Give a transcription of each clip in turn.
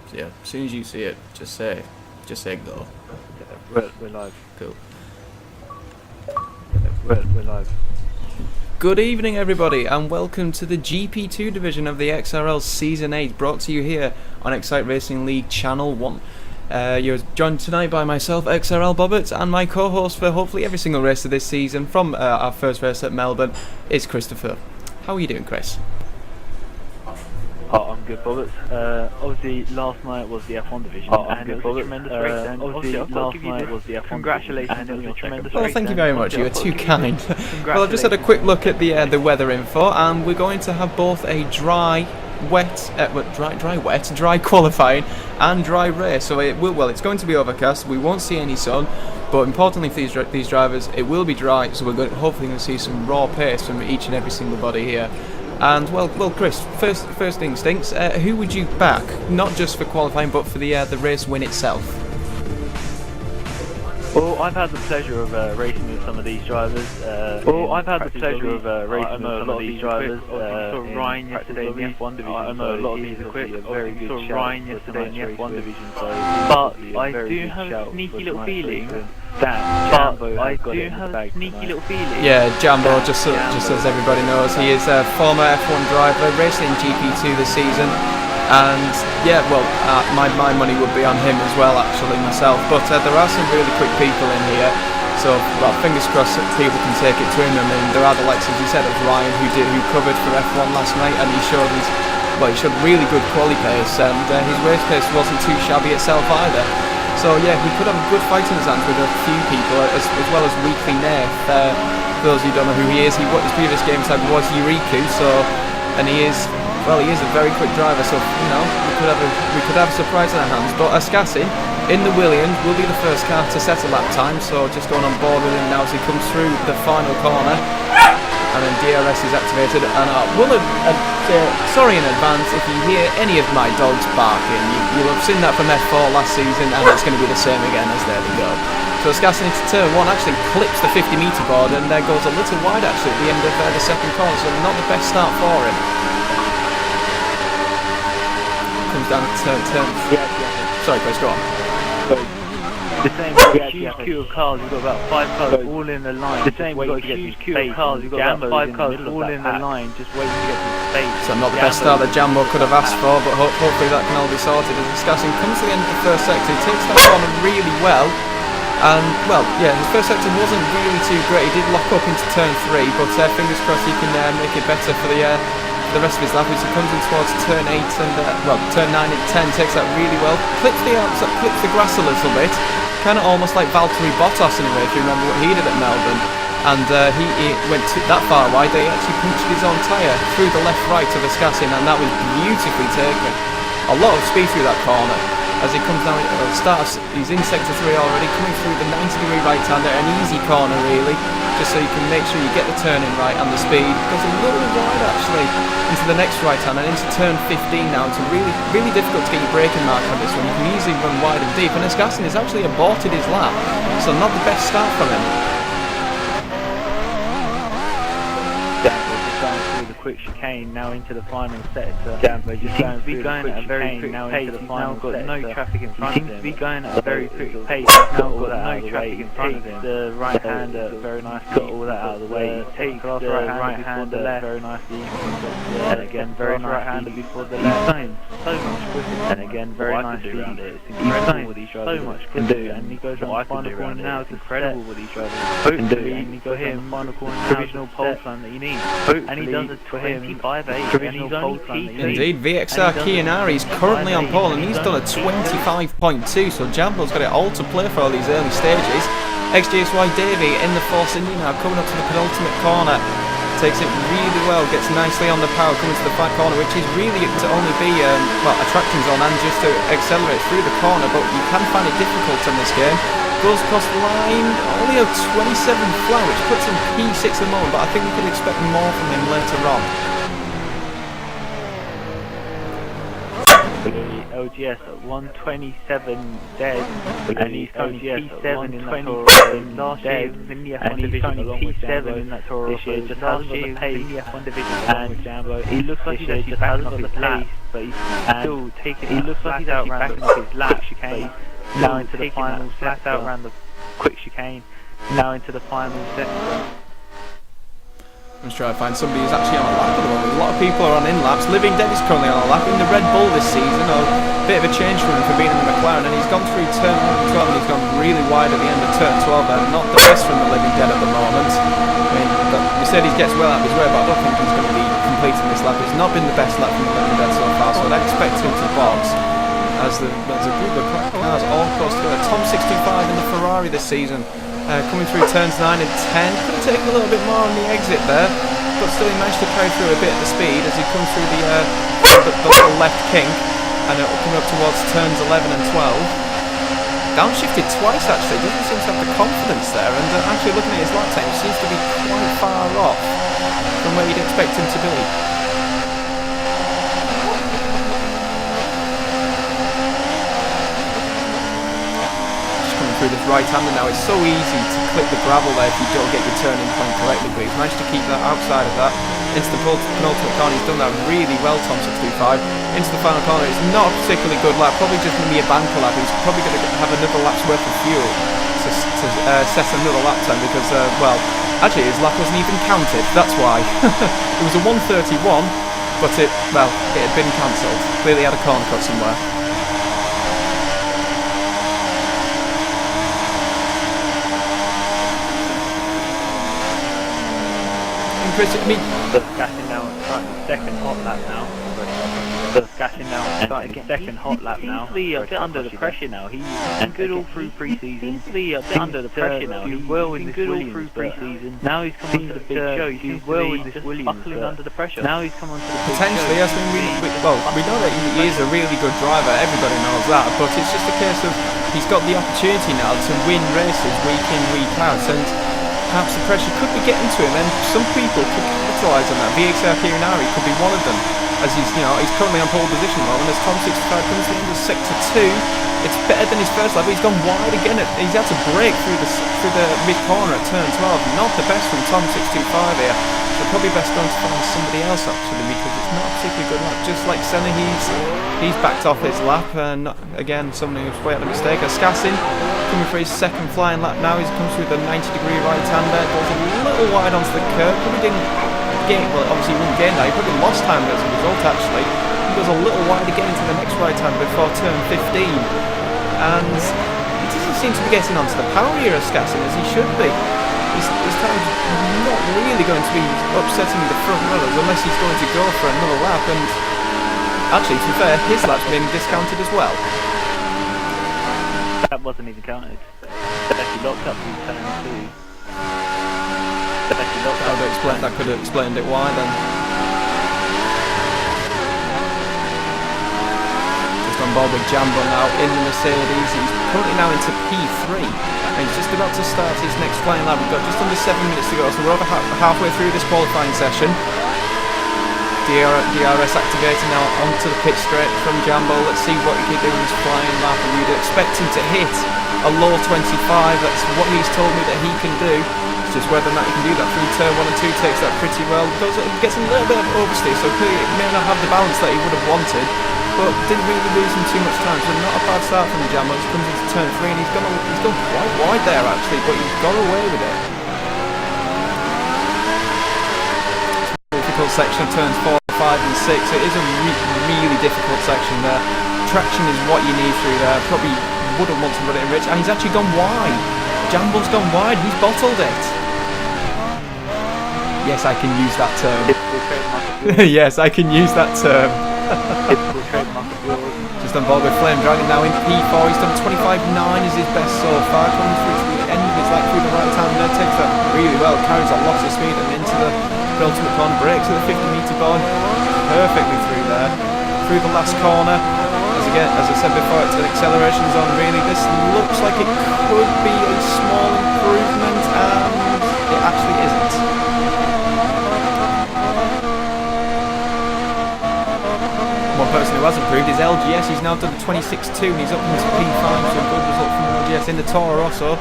So yeah, as soon as you see it, just say go. We're live. Cool. We're live. Good evening, everybody, and welcome to the GP2 Division of the XRL Season 8, brought to you here on Excite Racing League Channel 1. You're joined tonight by myself, XRL Bobbert, and my co-host for hopefully every single race of this season from our first race at Melbourne is Christopher. How are you doing, Chris? Oh, I'm good, Bobbert. Obviously, last night was the F1 Division, and it was a tremendous race. And obviously, last night was the F1 Congratulations, and it was a tremendous well, race. thank you very much. You are too kind. Well, I've just had a quick look at the weather info, and we're going to have both a dry qualifying and dry race. So it's going to be overcast. We won't see any sun, but importantly for these drivers, it will be dry. So we're hopefully going to see some raw pace from each and every single body here. And well, Chris. First instincts. Who would you back? Not just for qualifying, but for the race win itself. Well, I've had the pleasure of racing with some of these drivers. I know a lot of these drivers. Ryan yesterday in the F1 Division. I know a lot of these are quick. Very good shout. Ryan yesterday in the F1 Division. But I do have a sneaky little feeling that Jambo Yeah, Jambo, just as everybody knows, he is a former F1 driver, racing GP2 this season. And yeah, well, my money would be on him as well, actually, myself. But there are some really quick people in here, so well, fingers crossed that people can take it to him. I mean, there are the likes, as you said, of Ryan, who covered for F1 last night, and he showed really good quali pace, and his race pace wasn't too shabby itself either. So yeah, he could have a good fight in his hands with a few people, as well as Weekly Nath. For those who don't know who he is, his previous game tag was Yuriku, and he is a very quick driver, so we could have a surprise in our hands. But Ascassin in the Williams will be the first car to set a lap time, so just going on board with him now as he comes through the final corner. And then DRS is activated, and sorry in advance if you hear any of my dogs barking. You'll have seen that from F4 last season, and it's going to be the same again, as there we go. So Ascassin into turn 1 actually clips the 50-metre board and goes a little wide actually at the end of the second corner, so not the best start for him. Comes down to turn. Yeah. Sorry, Chris, go on. The same huge queue of cars, we've got about 5 cars all in the line. The same, we've got a huge queue of cars, we've got about 5 cars all in the line, just waiting to get to the space. So not the best start that Jambo could have asked for, but hopefully that can all be sorted. As Ascassin comes to the end of the first sector, he takes that corner really well. And, well, yeah, his first sector wasn't really too great. He did lock up into turn 3, but fingers crossed he can make it better for the rest of his lap, as he comes in towards turn 8 and, turn 9 and 10, takes that really well. Clips the grass a little bit. Kind of almost like Valtteri Bottas in a way, if you remember what he did at Melbourne. And he went that far wide that he actually punctured his own tyre through the left-right of Ascassin, and that was beautifully taken. A lot of speed through that corner. As he comes down, he's in sector 3 already, coming through the 90-degree right-hander, an easy corner really, just so you can make sure you get the turning right and the speed. Goes a little wide actually into the next right-hander and into turn 15 now. It's really difficult to get your braking mark on this one. You can easily run wide and deep, and Ascassin has actually aborted his lap, so not the best start from him. Quick chicane now into the final sector. Jambo just seems to be going at a very quick pace. He's now got no traffic in front of him. He seems to be going at a very quick pace. He's now got no traffic in front of him. The right hander very nicely. Got all that out of the way. He takes the right hander left very nicely. And again, very right hander before the left. He's so much quicker. And again, very nicely. He's so much quicker. And he goes on the final corner now. It's incredible what these drivers can do. And he goes on the final corner now. Provisional pole time that he needs. And he does it for him. 25.8 provisional pole time. Indeed, VXR Kianari is currently on pole, and he's done a 25.2, so Jambo's got it all to play for all these early stages. XJSY Davey in the Force India now, coming up to the penultimate corner. Takes it really well, gets nicely on the power, coming to the flat corner, which is really to only be a traction zone and just to accelerate through the corner, but you can find it difficult in this game. Goes across the line, only a 27 flat, which puts him P6 at the moment, but I think we could expect more from him later on. LGS at 127 dead, and he's currently P7 in that tour last year in the F1 division, along with P7 in that tour this year, just hasn't got the pace in the F1 division, and Jambo, he looks like he's actually backing off his pace, but he's still taking, he looks like he's actually backing off his lap chicane, now into the final flat out around the quick chicane, now into the final sector. I'm just trying to find somebody who's actually on a lap at the moment. A lot of people are on in-laps. Living Dead is currently on a lap in the Red Bull this season. A bit of a change for him for being in the McLaren, and he's gone through turn 12 and he's gone really wide at the end of turn 12 there. Not the best from the Living Dead at the moment. I mean, Mercedes gets well out of his way, but I don't think he's going to be completing this lap. It's not been the best lap from the Living Dead so far, so I'd expect him to box. As there's a group of cars all close together. Tom 65 in the Ferrari this season. Coming through turns 9 and 10, could have taken a little bit more on the exit there, but still he managed to carry through a bit of the speed as he comes through the little left kink, and coming up towards turns 11 and 12. Downshifted twice actually, doesn't seem to have the confidence there, and actually looking at his lap time, he seems to be quite far off from where you'd expect him to be. Through this right-hander now, it's so easy to clip the gravel there if you don't get your turning point correctly, but he's managed to keep that outside of that. Into the penultimate corner, he's done that really well, Tom 65. Into the final corner, it's not a particularly good lap, probably just going to be a banker lap. He's probably going to have another lap's worth of fuel to set another lap time because, well, actually his lap wasn't even counted, that's why. It was a 1:31, but it had been cancelled. Clearly had a corner cut somewhere. I mean, the gassing now, starting second hot lap now. The gassing now, starting second hot lap now. Seems to be a bit under the pressure now. He's been good all through pre-season. Seems to be a bit under the pressure now. He's well in this Williams all through pre-season. Now he's come onto the big show. He's doing well in this Williams. Buckling under the pressure. Now he's come onto the big potentially, show. yes. I mean, we know that he is a really good driver. Everybody knows that. But it's just a case of he's got the opportunity now to win races week in, week out, and perhaps the pressure could be getting to him, and some people could capitalise on that. VXR Kirinari could be one of them, as he's currently on pole position at the moment. As Tom 65 comes to the end of sector 2, it's better than his first lap. He's gone wide again. He's had to brake through the mid corner at turn 12. Not the best from Tom 625 here. So probably best going to find somebody else actually, because it's not a particularly good lap. Just like Senna, he's backed off his lap, and again somebody who's way out of the mistake. Ascassin coming for his second flying lap now. He's comes through the 90-degree right-hander, goes a little wide onto the curb. Probably didn't gain, well obviously he wouldn't gain that. He probably lost time as a result actually. He goes a little wide again into the next right-hander before turn 15, and he doesn't seem to be getting onto the power here, Ascassin, as he should be. His time's not really going to be upsetting the front runners unless he's going to go for another lap, and actually, to be fair, his lap's been discounted as well. That wasn't even counted. He locked up in turn 2. That could have explained it why then. Just on board with Jambo now in the Mercedes. He's currently now into P3. And he's just about to start his next flying lap. We've got just under 7 minutes to go, so we're over halfway through this qualifying session. DRS activating now onto the pit straight from Jambo. Let's see what he can do in his flying lap. And we'd expect him to hit a low 25. That's what he's told me that he can do. It's just whether or not he can do that through turn 1 and 2. Takes that pretty well. Gets a little bit of oversteer, so clearly it may not have the balance that he would have wanted, but didn't really lose him too much time. So not a bad start from the Jambo. Just comes into turn 3 and he's gone quite wide there actually, but he's got away with it. Difficult section of turns 4, 5 and 6. It is a really difficult section there. Traction is what you need through there. Probably wouldn't want to run it in rich, and he's actually gone wide. Jambo's gone wide. He's bottled it. Yes, I can use that term. Yes, I can use that term. Just on board with Flame Dragon now in P4. He's done 25.9 as his best so far. Coming through to the end of his lap through the right hand there. Takes that really well. Carries a lot of speed and into the ultimate corner. Breaks at the 50-metre board. Perfectly through there. Through the last corner. As I said before, it's an acceleration zone really. This looks like it could be a small improvement, and it actually isn't. 1 one person who has improved is LGS. He's now done 26.2 and he's up into P5, so a good result from LGS. In the Toro Rosso,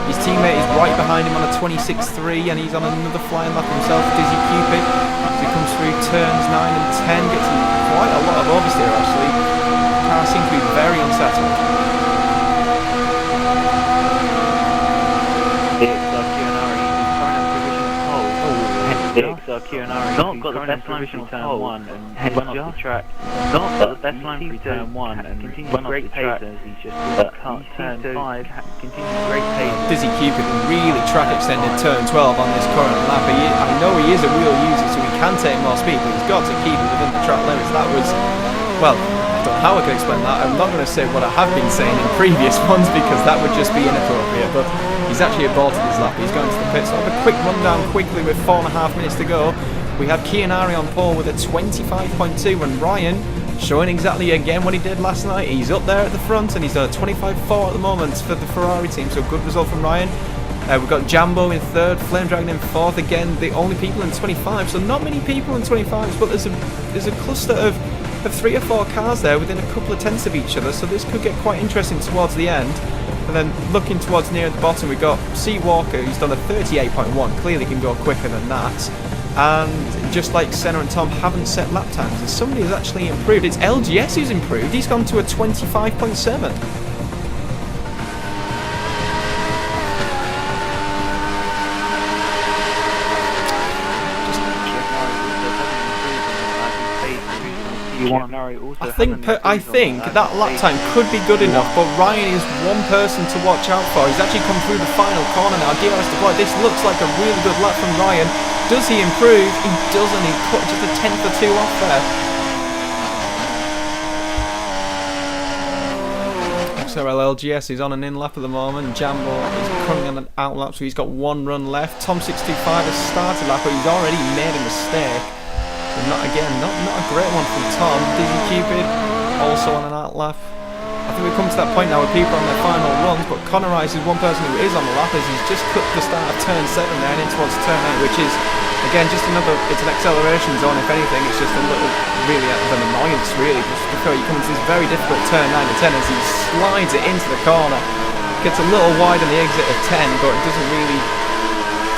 his teammate is right behind him on a 26.3 and he's on another flying lap himself, Dizzy Cupid. As he comes through turns 9 and 10, gets quite a lot of oversteer actually. The car seems to be very unsettled. Not got the best line through turn 1 and went off the track. Not got the best line through turn 1 and continued great pace as he's just cut turn 5. Continued great pace. Dizzy Cupid really track extended turn 12 on this current lap. I know he is a wheel user, so he can take more speed, but he's got to keep it within the track limits. That was, well, I don't know how I can explain that. I'm not going to say what I have been saying in previous ones because that would just be inappropriate, but he's actually aborted his lap. He's going to the pits. So I'll have a quick rundown quickly with 4.5 minutes to go. We have Chianari on pole with a 25.2 and Ryan showing exactly again what he did last night. He's up there at the front and he's done a 25.4 at the moment for the Ferrari team, so good result from Ryan. We've got Jambo in third, Flame Dragon in fourth. Again, the only people in 25, so not many people in 25s, but there's a cluster of 3 or 4 cars there within a couple of tenths of each other, so this could get quite interesting towards the end. And then looking towards near the bottom, we've got C. Walker, who's done a 38.1, clearly can go quicker than that. And just like Senna and Tom haven't set lap times, and somebody has actually improved. It's LGS who's improved. He's gone to a 25.7. I think that lap time could be good enough, but Ryan is one person to watch out for. He's actually come through the final corner now. Gear has deployed. This looks like a really good lap from Ryan. Does he improve? He doesn't. He cut just a tenth or two off there. XRL LGS is on an in lap at the moment. Jambo is currently on an out lap, so he's got one run left. Tom 625 has started lap, but he's already made a mistake. Not a great one from Tom. Dizzy Cupid also on an out lap. I think we've come to that point now where people are on their final runs, but Connor Rice is one person who is on the lap as he's just cut the start of turn 7 there and in towards turn 8, which is again just another, it's an acceleration zone if anything. It's just a little really of an annoyance really just before you come into this very difficult turn 9 and 10 as he slides it into the corner. Gets a little wide on the exit of 10, but it doesn't really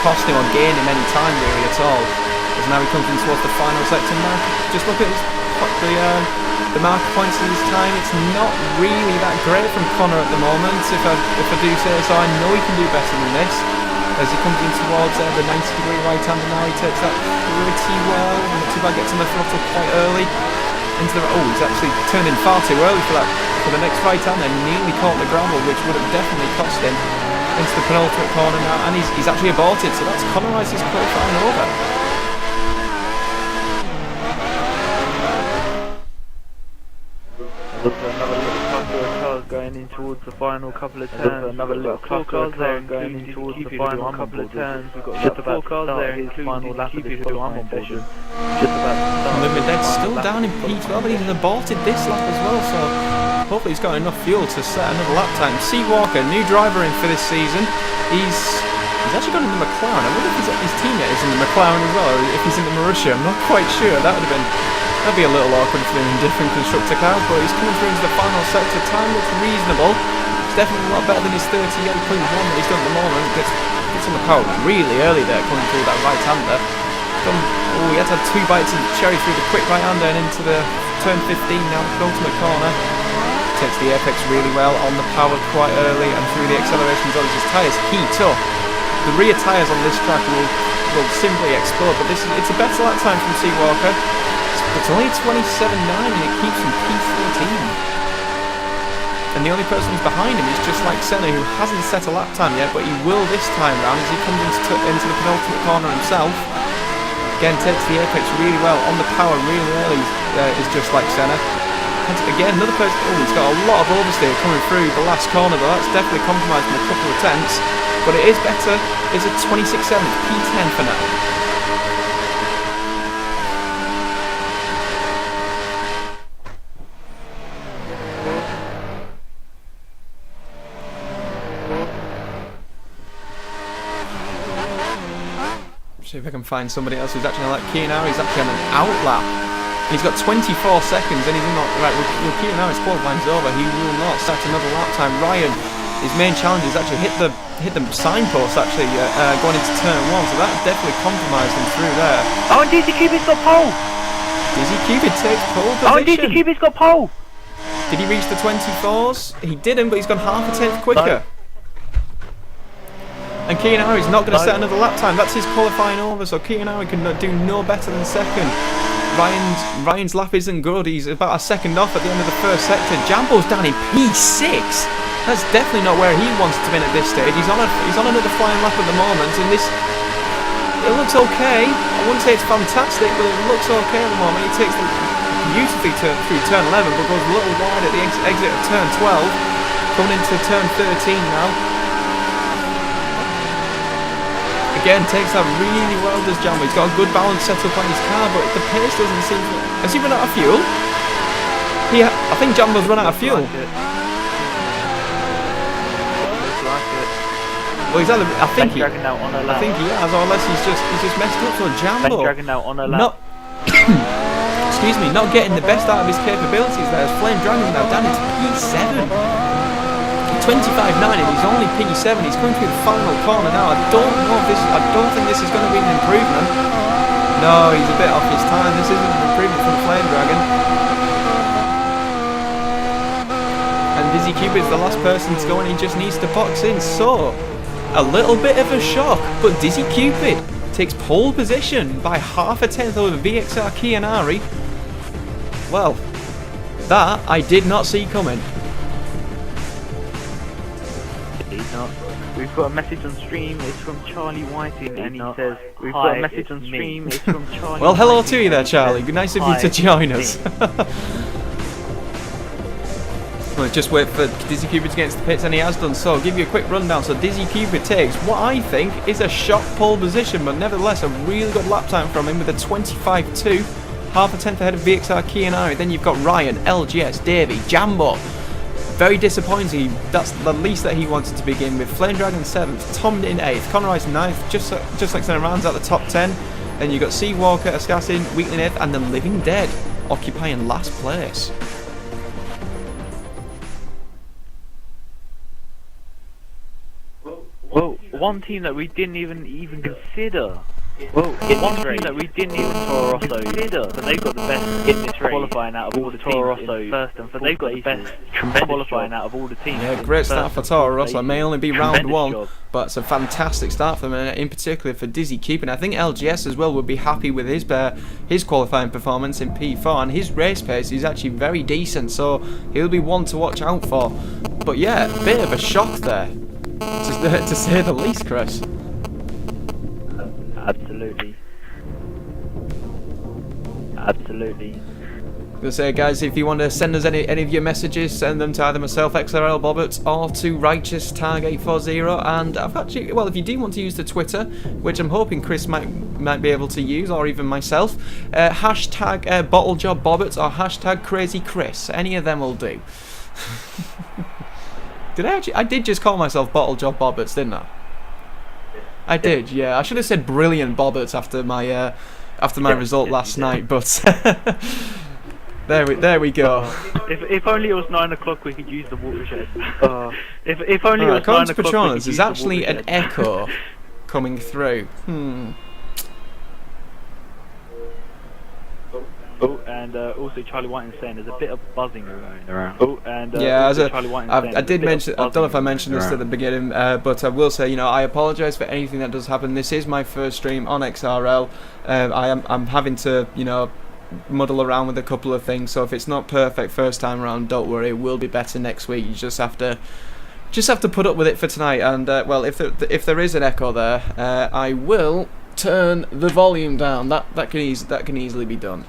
cost him or gain him any time really at all. As now he comes in towards the final sector. Just look at the mark points in his time. It's not really that great from Connor at the moment, if I do say so. I know he can do better than this. As he comes in towards the 90-degree right-hander now, he takes that pretty well. Not too bad, gets on the throttle quite early. He's actually turned in far too early for the next right-hander. Nearly caught the gravel, which would have definitely cost him. Into the penultimate corner now, and he's actually aborted. So that's Connor Rice's qualifying over. Another little cluster of cars going in towards the final couple of turns. Another little cluster of cars going in towards the final couple of turns. We've got just about 4 cars there, including final lap of this qualifying session. Just about to start. Limited still down in P12, but he's aborted this lap as well, so hopefully he's got enough fuel to set another lap time. C. Walker, new driver in for this season. He's actually got in the McLaren. I wonder if his teammate is in the McLaren as well, or if he's in the Marussia. I'm not quite sure. That'd be a little awkward for him in different constructor cars, but he's coming through into the final sector. Time looks reasonable. It's definitely a lot better than his 38.1 that he's done at the moment. Gets on the power really early there, coming through that right-hander. He had to have 2 bites of the cherry through the quick right-hander and into the turn 15 now, the ultimate corner. Takes the apex really well, on the power quite early and through the acceleration zones. His tyres heat up. The rear tyres on this track will simply explode, but it's a better lap time from C. Walker. It's only 27.9 and it keeps him P14. And the only person who's behind him is just like Senna, who hasn't set a lap time yet, but he will this time round as he comes into the penultimate corner himself. Again, takes the apex really well, on the power really early, is just like Senna. And again, another person, he's got a lot of oversteer coming through the last corner, though that's definitely compromised in a couple of attempts. But it is better, it's a 26.7, P10 for now. See if I can find somebody else who's actually like Chianari. He's actually on an out lap. He's got 24 seconds and he's not right. We'll keep now. His qualifying's over. He will not start another lap time. Ryan, his main challenge is actually hit the signpost actually going into turn 1, so that definitely compromised him through there. Oh, and Dizzy Cupid's got pole. Dizzy Cupid takes pole position. Oh, and Dizzy Cupid's got pole. Did he reach the 24s? He didn't, but he's gone half a tenth quicker. No. And Kianari's not going to set another lap time. That's his qualifying over, so Kianari can do no better than second. Ryan's lap isn't good. He's about a second off at the end of the first sector. Jambo's down in P6. That's definitely not where he wants to be at this stage. He's on another flying lap at the moment, and it looks okay. I wouldn't say it's fantastic, but it looks okay at the moment. He takes beautifully through turn 11, but goes a little wide at the exit of turn 12. Coming into turn 13 now. Again, takes that really well, does Jambo. He's got a good balance set up on his car, but the pace doesn't seem to... Has he run out of fuel? I think Jambo's run out of fuel. Well, he's either, I think he has, or unless he's just messed up. So Jambo, excuse me, not getting the best out of his capabilities there. As Flame Dragon now down into P7. 25.9 and he's only P7. He's coming through the final corner now. I don't think this is going to be an improvement. No, he's a bit off his time. This isn't an improvement from Flame Dragon. And Dizzy Cupid's the last person to go, and he just needs to box in. So, a little bit of a shock, but Dizzy Cupid takes pole position by half a tenth over VXR Kianari. Well, that I did not see coming. We've got a message on stream, it's from Charlie Whiting, and he says, we've got a message on stream, it's from Charlie Well, hello Whiting, to you there, Charlie. Nice of you to join us. Well, just wait for Dizzy Cupid to get into the pits, and he has done so. I'll give you a quick rundown. So Dizzy Cupid takes what I think is a shock pole position, but nevertheless a really good lap time from him with a 25.2, half a tenth ahead of VXR Kianari. Then you've got Ryan, LGS, Davey, Jambo. Very disappointing. That's the least that he wanted to begin with. Flame Dragon 7th, Tom in 8th, Connor Rice 9th, just like Senna rounds out the top 10. Then you've got Seawalker, Assassin, Weekly 8th, and the Living Dead occupying last place. Well, one team that we didn't even consider. Well, one team that we didn't even consider, but they've got the best in this qualifying out of all the teams in first, and they've got the best qualifying out of all the teams. Yeah, great start for Toro Rosso. It may only be round 1, but it's a fantastic start for them, in particular for Dizzy Cupid. I think LGS as well would be happy with his qualifying performance in P4, and his race pace is actually very decent, so he'll be one to watch out for. But yeah, a bit of a shock there, to say the least, Chris. Absolutely. I'm gonna say, guys, if you want to send us any of your messages, send them to either myself, XRL Bobbert, or to Righteous Tag 840. And I've actually, well, if you do want to use the Twitter, which I'm hoping Chris might be able to use, or even myself, hashtag Bottlejob Bobbert or hashtag Crazy Chris. Any of them will do. I did just call myself Bottlejob Bobberts, didn't I? I did, yeah. I should have said Brilliant Bobberts after my result last night, but there we go. If only it was 9 o'clock, we could use the watershed. If only it was 9 o'clock. Patronus, there's actually an echo coming through. Oh, and also Charlie Whiting saying there's a bit of buzzing going around. Oh, and yeah, I did mention. I don't know if I mentioned this at the beginning, but I will say, I apologise for anything that does happen. This is my first stream on XRL. I'm having to, muddle around with a couple of things. So if it's not perfect first time around, don't worry, it will be better next week. You just have to put up with it for tonight. And well, if there is an echo there, I will turn the volume down. That can easily be done.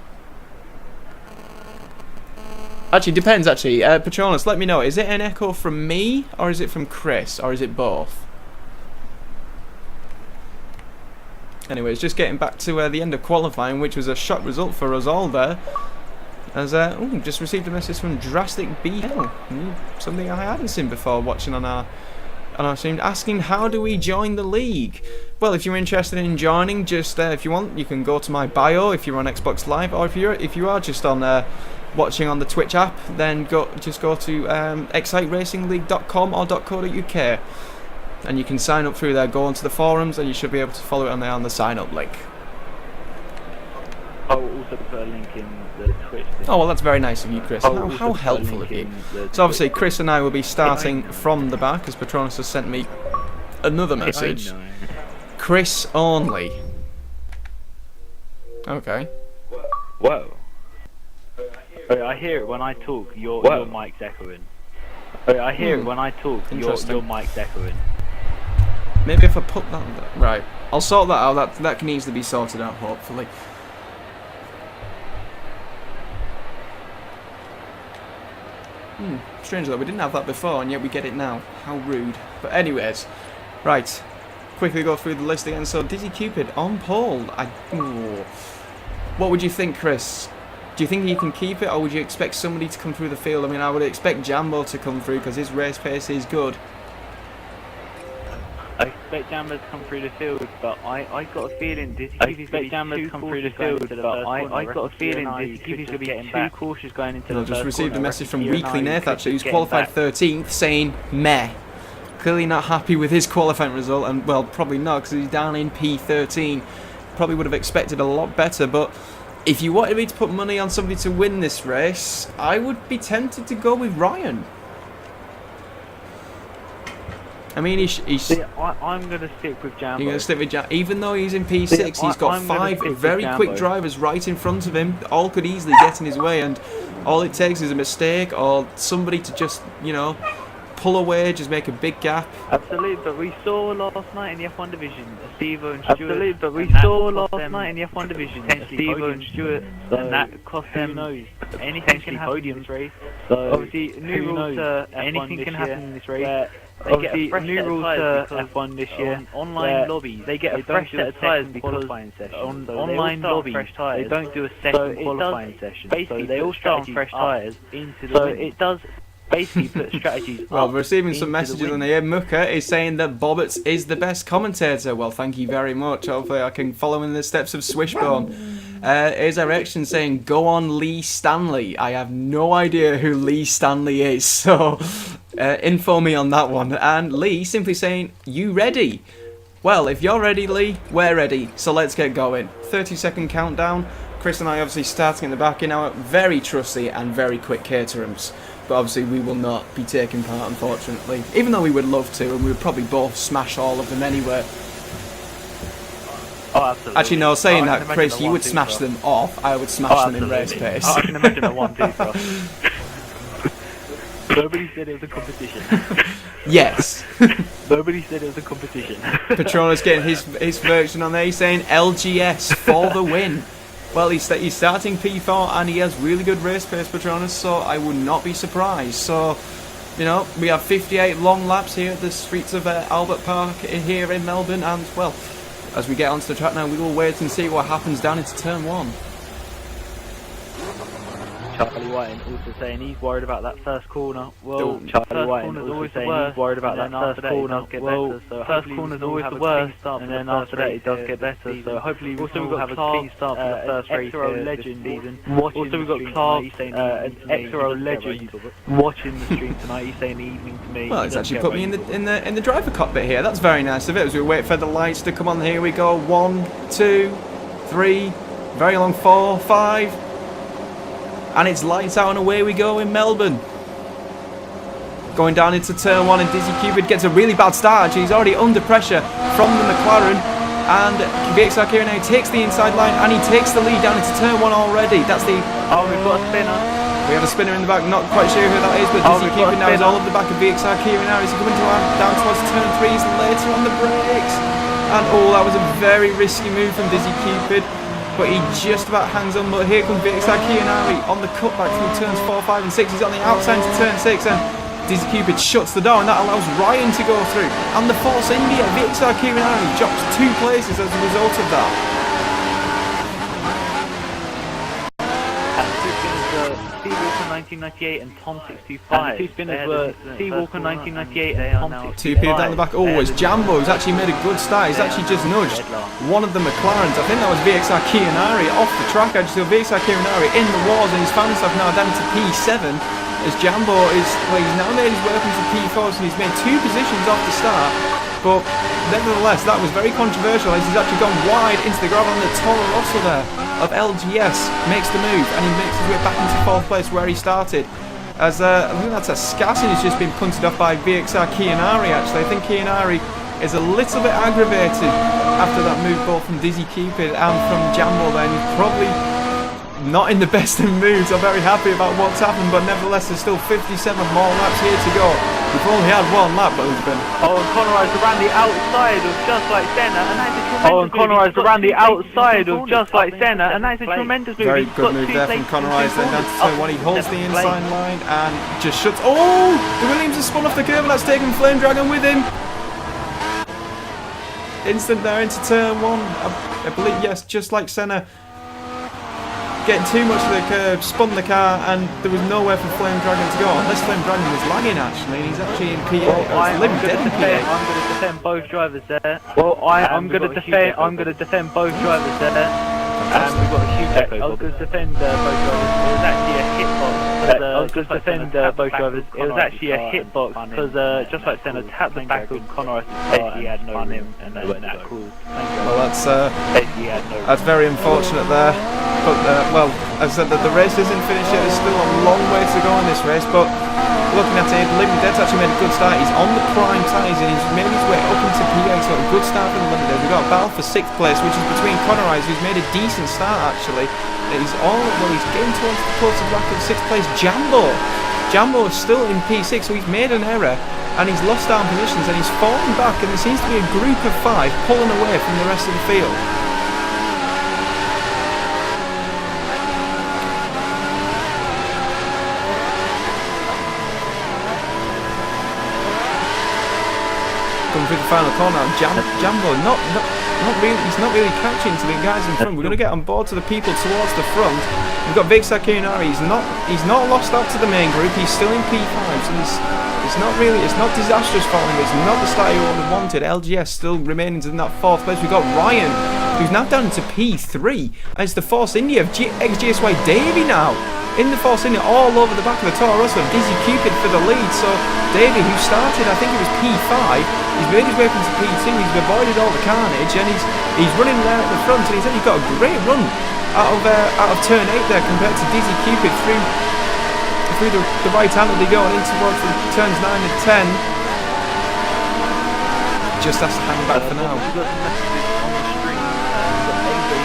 Actually, depends, actually. Patronus, let me know. Is it an echo from me, or is it from Chris, or is it both? Anyways, just getting back to the end of qualifying, which was a shock result for us all there. As, just received a message from Drastic BL. Something I hadn't seen before watching on And I seemed asking, how do we join the league? Well, if you're interested in joining, just if you want, you can go to my bio if you're on Xbox Live, or if you are just on watching on the Twitch app, then just go to exciteracingleague.com or .co.uk, and you can sign up through there. Go onto the forums, and you should be able to follow it on there on the sign up link. I'll also put a link in the Twitch thing. Oh, well, that's very nice of you, Chris. How helpful of you. So obviously, Chris and I will be starting from the back, as Patronus has sent me another message. Chris only. Okay. Whoa. I hear it when I talk, your mic's echoing. I hear it when I talk, your mic's echoing. Maybe if I put that... Right. I'll sort that out. That can easily be sorted out, hopefully. Strange though, we didn't have that before, and yet we get it now. How rude. But anyways, right. Quickly go through the list again. So, Dizzy Cupid on pole. What would you think, Chris? Do you think he can keep it, or would you expect somebody to come through the field? I mean, I would expect Jambo to come through because his race pace is good. I expect Jambo to come through the field, but I got a feeling Dizzy Cupid's going to come through the field, but I got a feeling Dizzy Cupid's going to be too cautious going into the first corner. I just received a message from Weekly Nath, actually, who's qualified 13th, saying meh. Clearly not happy with his qualifying result, and well, probably not, because he's down in P13. Probably would have expected a lot better, but if you wanted me to put money on somebody to win this race, I would be tempted to go with Ryan. I mean, I'm going to stick with Jambo. You're going to stick with Jambo. Even though he's in P6, he's got 5 very quick drivers right in front of him. All could easily get in his way, and all it takes is a mistake or somebody to just, you know, pull away, just make a big gap. Absolutely, but we saw last night in the F1 division, Steve-O and Stuart. Absolutely, but we saw last night in the F1 division, Steve-O and Stuart, and that cost them anything can happen in this race. So obviously, new rules to anything can happen in this race. They get a fresh new rules to F1 this year. Online lobbies, they get a fresh set of tyres in the qualifying session. Online lobbies, they don't do a second qualifying session. So they all start on fresh tyres into the win. It does basically put strategies. Well, we're receiving some messages on here. Muka is saying that Bobbitts is the best commentator. Well, thank you very much. Hopefully I can follow in the steps of Swishbone. Here's our reaction saying, go on Lee Stanley. I have no idea who Lee Stanley is, so info me on that one. And Lee simply saying, you ready? Well, if you're ready, Lee, we're ready. So let's get going. 30-second countdown. Chris and I obviously starting in the back in our very trusty and very quick Caterhams. But obviously we will not be taking part, unfortunately. Even though we would love to, and we would probably both smash all of them anyway. Oh, absolutely. Actually, no, saying that, Chris, you would smash them off. I would smash them in race pace. I can imagine a 1-2 for us. Nobody said it was a competition. Yes. Nobody said it was a competition. Patronus getting his version on there. He's saying LGS for the win. Well, he's starting P4 and he has really good race pace, Patronus, so I would not be surprised. So, you know, we have 58 long laps here at the streets of Albert Park here in Melbourne, and, well, as we get onto the track now, we will wait and see what happens down into turn 1. Charlie White also saying he's worried about that first corner. Well, Charlie White also saying he's worried about that first corner. Well, first corner's always the worst, and then after that it does get better. So hopefully we'll have a clean start for the first race legend season. Also we've got Clark, an XRO legend, watching the stream tonight. He's saying evening to me. Well, it's actually put me in the driver cockpit here. That's very nice of it. As we wait for the lights to come on, here we go. 1, 2, 3, very long 4, 5. And it's lights out and away we go in Melbourne. Going down into turn 1, and Dizzy Cupid gets a really bad start. Actually, he's already under pressure from the McLaren. And VXR Kieran now takes the inside line, and he takes the lead down into turn 1 already. That's the... Oh, we've got a spinner. We have a spinner in the back, not quite sure who that is, but Dizzy Cupid now is all over the back of VXR Kieran now. He's coming down towards turn 3, he's later on the brakes. And oh, that was a very risky move from Dizzy Cupid. But he just about hangs on, but here comes VXR Kianari on the cutback through turns 4, 5 and 6. He's on the outside to turn 6, and Dizzy Cupid shuts the door, and that allows Ryan to go through. And the Force India, VXR Kianari drops 2 places as a result of that. Steve Walker 1998 and Tom 625. The two spinners were Steve Walker 1998 and Tom 625. Two people down the back. Oh, it's Jambo who's actually made a good start. He's actually just nudged one of the McLarens. I think that was VXR Kianari off the track. I just saw VXR Kianari in the walls, and he's found himself now down to P7. As Jambo is, well, he's now made his way up into P4, so he's made 2 positions off the start. But nevertheless, that was very controversial as he's actually gone wide into the gravel, and the Toro Rosso there of LGS makes the move, and he makes his way back into 4th place where he started. As I think that's a Scassin who's just been punted off by VXR Kianari actually. I think Kianari is a little bit aggravated after that move both from Dizzy Cupid and from Jambo there, and he's probably not in the best of moods. I'm very happy about what's happened, but nevertheless there's still 57 more laps here to go. We've only had 1 lap, but it's been... Oh, and Conroy's around the outside of Just Like Senna, and that's a tremendous move. Conroy's around the outside of Just Like Senna, and that's a tremendous move. Very good move there from Conroy. Then down to turn 1, he holds the inside line and just shuts... Oh! The Williams has spun off the curve, and that's taken Flame Dragon with him. Instant there into turn 1. I believe, yes, Just Like Senna. Getting too much of the curve, spun the car, and there was nowhere for Flame Dragon to go. Unless Flame Dragon was lagging actually, and he's actually in P8. I'm going to defend both drivers there. Well, I'm going to defend both drivers there. And we've got a huge echo. I was going to defend both drivers. It was actually a hitbox. I was going to defend both drivers. It was actually a hitbox because Just Like Senna tapped the back of Conroy's car and had no room, and that cool. Well, that's very unfortunate there. But well, as I said, the race isn't finished yet. There's still a long way to go in this race. But looking at it, Limited Dead's actually made a good start. He's on the prime tyres and he's made his way up into P8. So a good start from Limited Dead. We've got a battle for 6th place, which is between Conroy's, who's made a decent start actually. He's getting towards the close of the back of 6th place. Jambo is still in P6, so he's made an error and he's lost down positions and he's fallen back, and there seems to be a group of 5 pulling away from the rest of the field. Coming through the final corner, Jambo not really, he's not really catching to the guys in front. We're going to get on board to the people towards the front. We've got Big Sakunari. He's not lost out to the main group. He's still in P5, so it's not disastrous for him. It's not the start he would have wanted. LGS still remaining in that 4th place. We've got Ryan, who's now down to P3, and it's the Force India of ex-GSY Davey now. In the Force India, all over the back of the Toro Rosso, Dizzy Cupid for the lead. So Davey, who started, I think it was P5, he's made his way up into P2, he's avoided all the carnage, and he's running there at the front, and he's actually got a great run out of turn 8 there compared to Dizzy Cupid through the right hand that they go and in towards the turns 9 and 10. Just has to hang back for now.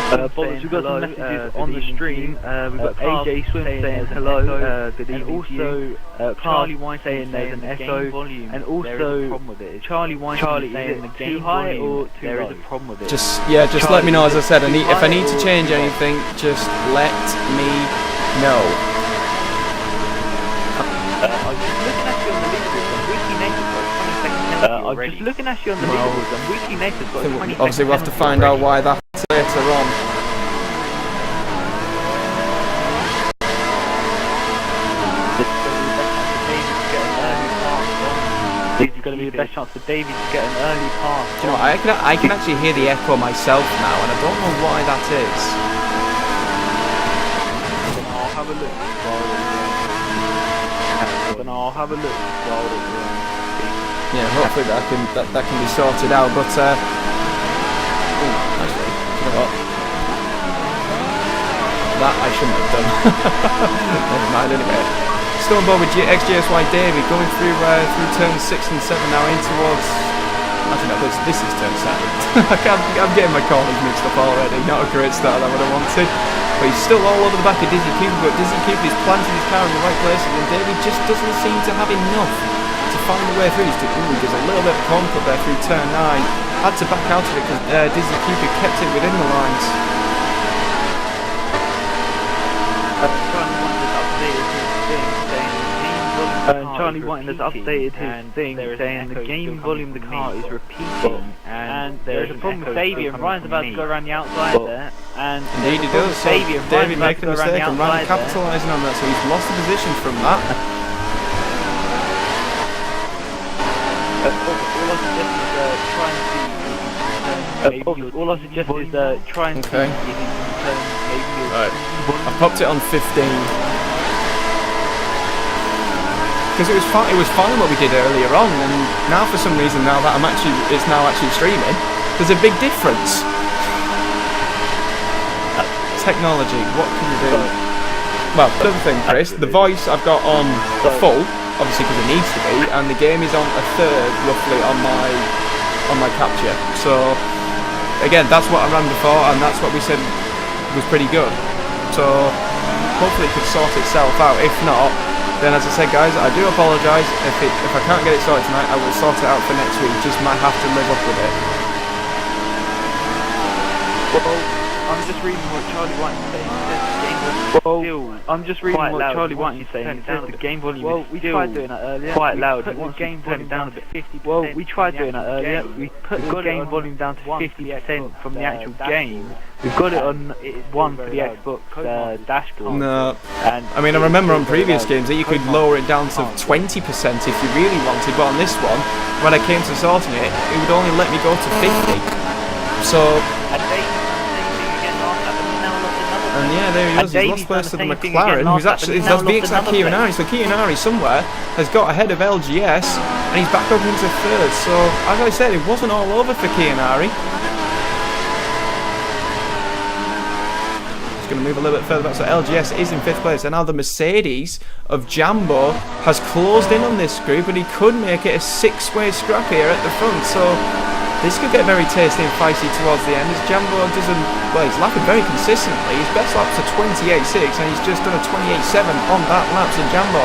We've got some messages on the stream. We've got AJ Swim saying hello, good evening. And also Charlie Wine saying there's an echo, and also Charlie Wine saying the too high or there is a problem with it. Just let me know. As I said, if I need to change anything, just let me know. I'm just looking at you on the leaderboards, and Weekly Nature's got 20 seconds. Obviously, we'll have to find out why that's later on. This is going to be the best chance for Davey to get an early pass. Do you know what, I can actually hear the echo myself now, and I don't know why that is. I'll have a look. Yeah, hopefully that can be sorted out. But actually, you know what? That I shouldn't have done. Never mind. Anyway, still on board with ex-GSY Davey going through turns 6 and 7 now in towards. Actually, no, this is turn 7. I'm getting my corners mixed up already. Not a great start that I would have wanted. But he's still all over the back of Dizzy Cupid. But Dizzy Cupid is planting his car in the right places, and Davey just doesn't seem to have enough to find a way through. There's a little bit of corn cut there through turn 9. Had to back out of it because Dizzy Cupid kept it within the lines. Charlie Whiting has updated his thing saying the game volume of the car is repeating, and there's a problem with Davey, and Ryan's about to go around the outside there. And indeed he does. So Davey making a mistake and Ryan capitalising on that, so he's lost the position from that. All I suggest is try and see if you can turn maybe. Right, I popped it on 15 because it was fine what we did earlier on, and now for some reason now that it's now actually streaming, there's a big difference. Technology, what can you do? Well, the other thing, Chris, the voice I've got on full, obviously because it needs to be, and the game is on a third roughly on my capture. So again, that's what I ran before, and that's what we said was pretty good. So hopefully it could sort itself out. If not, then as I said, guys, I do apologise. If I can't get it sorted tonight, I will sort it out for next week. Just might have to live up with it. Well, I'm just reading what Charlie Whiting's saying. I'm just reading what Charlie Whiting's saying. It says the game volume is still quite loud. He wants game volume down to 50%. Well, we tried doing that earlier. We put the game volume down to 50% from the actual game. We've got it on one for the Xbox dashboard. No, I mean I remember on previous games that you could lower it down to 20% if you really wanted, but on this one, when I came to sorting it, it would only let me go to 50. So. And yeah, there he was. He's lost place to the McLaren, who's actually that's the exact Kianari. So Kianari somewhere has got ahead of LGS, and he's back up into third. So as I said, it wasn't all over for Kianari. Just going to move a little bit further back. So LGS is in 5th place, and now the Mercedes of Jambo has closed in on this group, and he could make it a 6-way scrap here at the front. So this could get very tasty and feisty towards the end, as Jambo he's lapping very consistently. His best lap's a 28.6, and he's just done a 28.7 on that lap. So Jambo,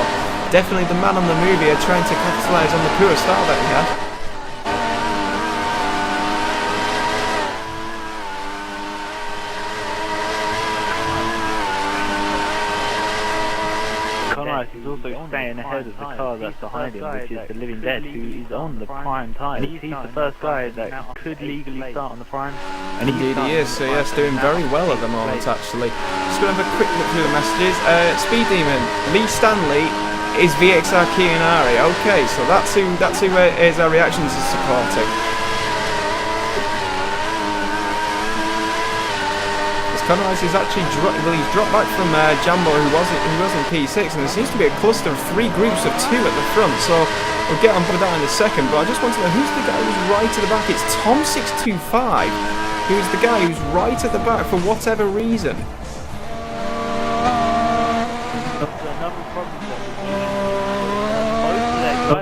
definitely the man on the move here, trying to capitalise on the poor start that he had. He's also staying ahead of the car that's behind him, which is the Living Dead, who is on the prime tyre. He's the first guy that could legally start on the prime. And indeed he is, so yes, doing very well at the moment actually. Just going to have a quick look through the messages. Speed Demon, Lee Stanley is VXR Kianari. Okay, so that's who is our reactions is supporting. He's actually he's dropped back from Jambo, who was in P6, and there seems to be a cluster of 3 groups of 2 at the front. So we'll get on with that in a second. But I just want to know who's the guy who's right at the back. It's Tom625, who's the guy who's right at the back for whatever reason.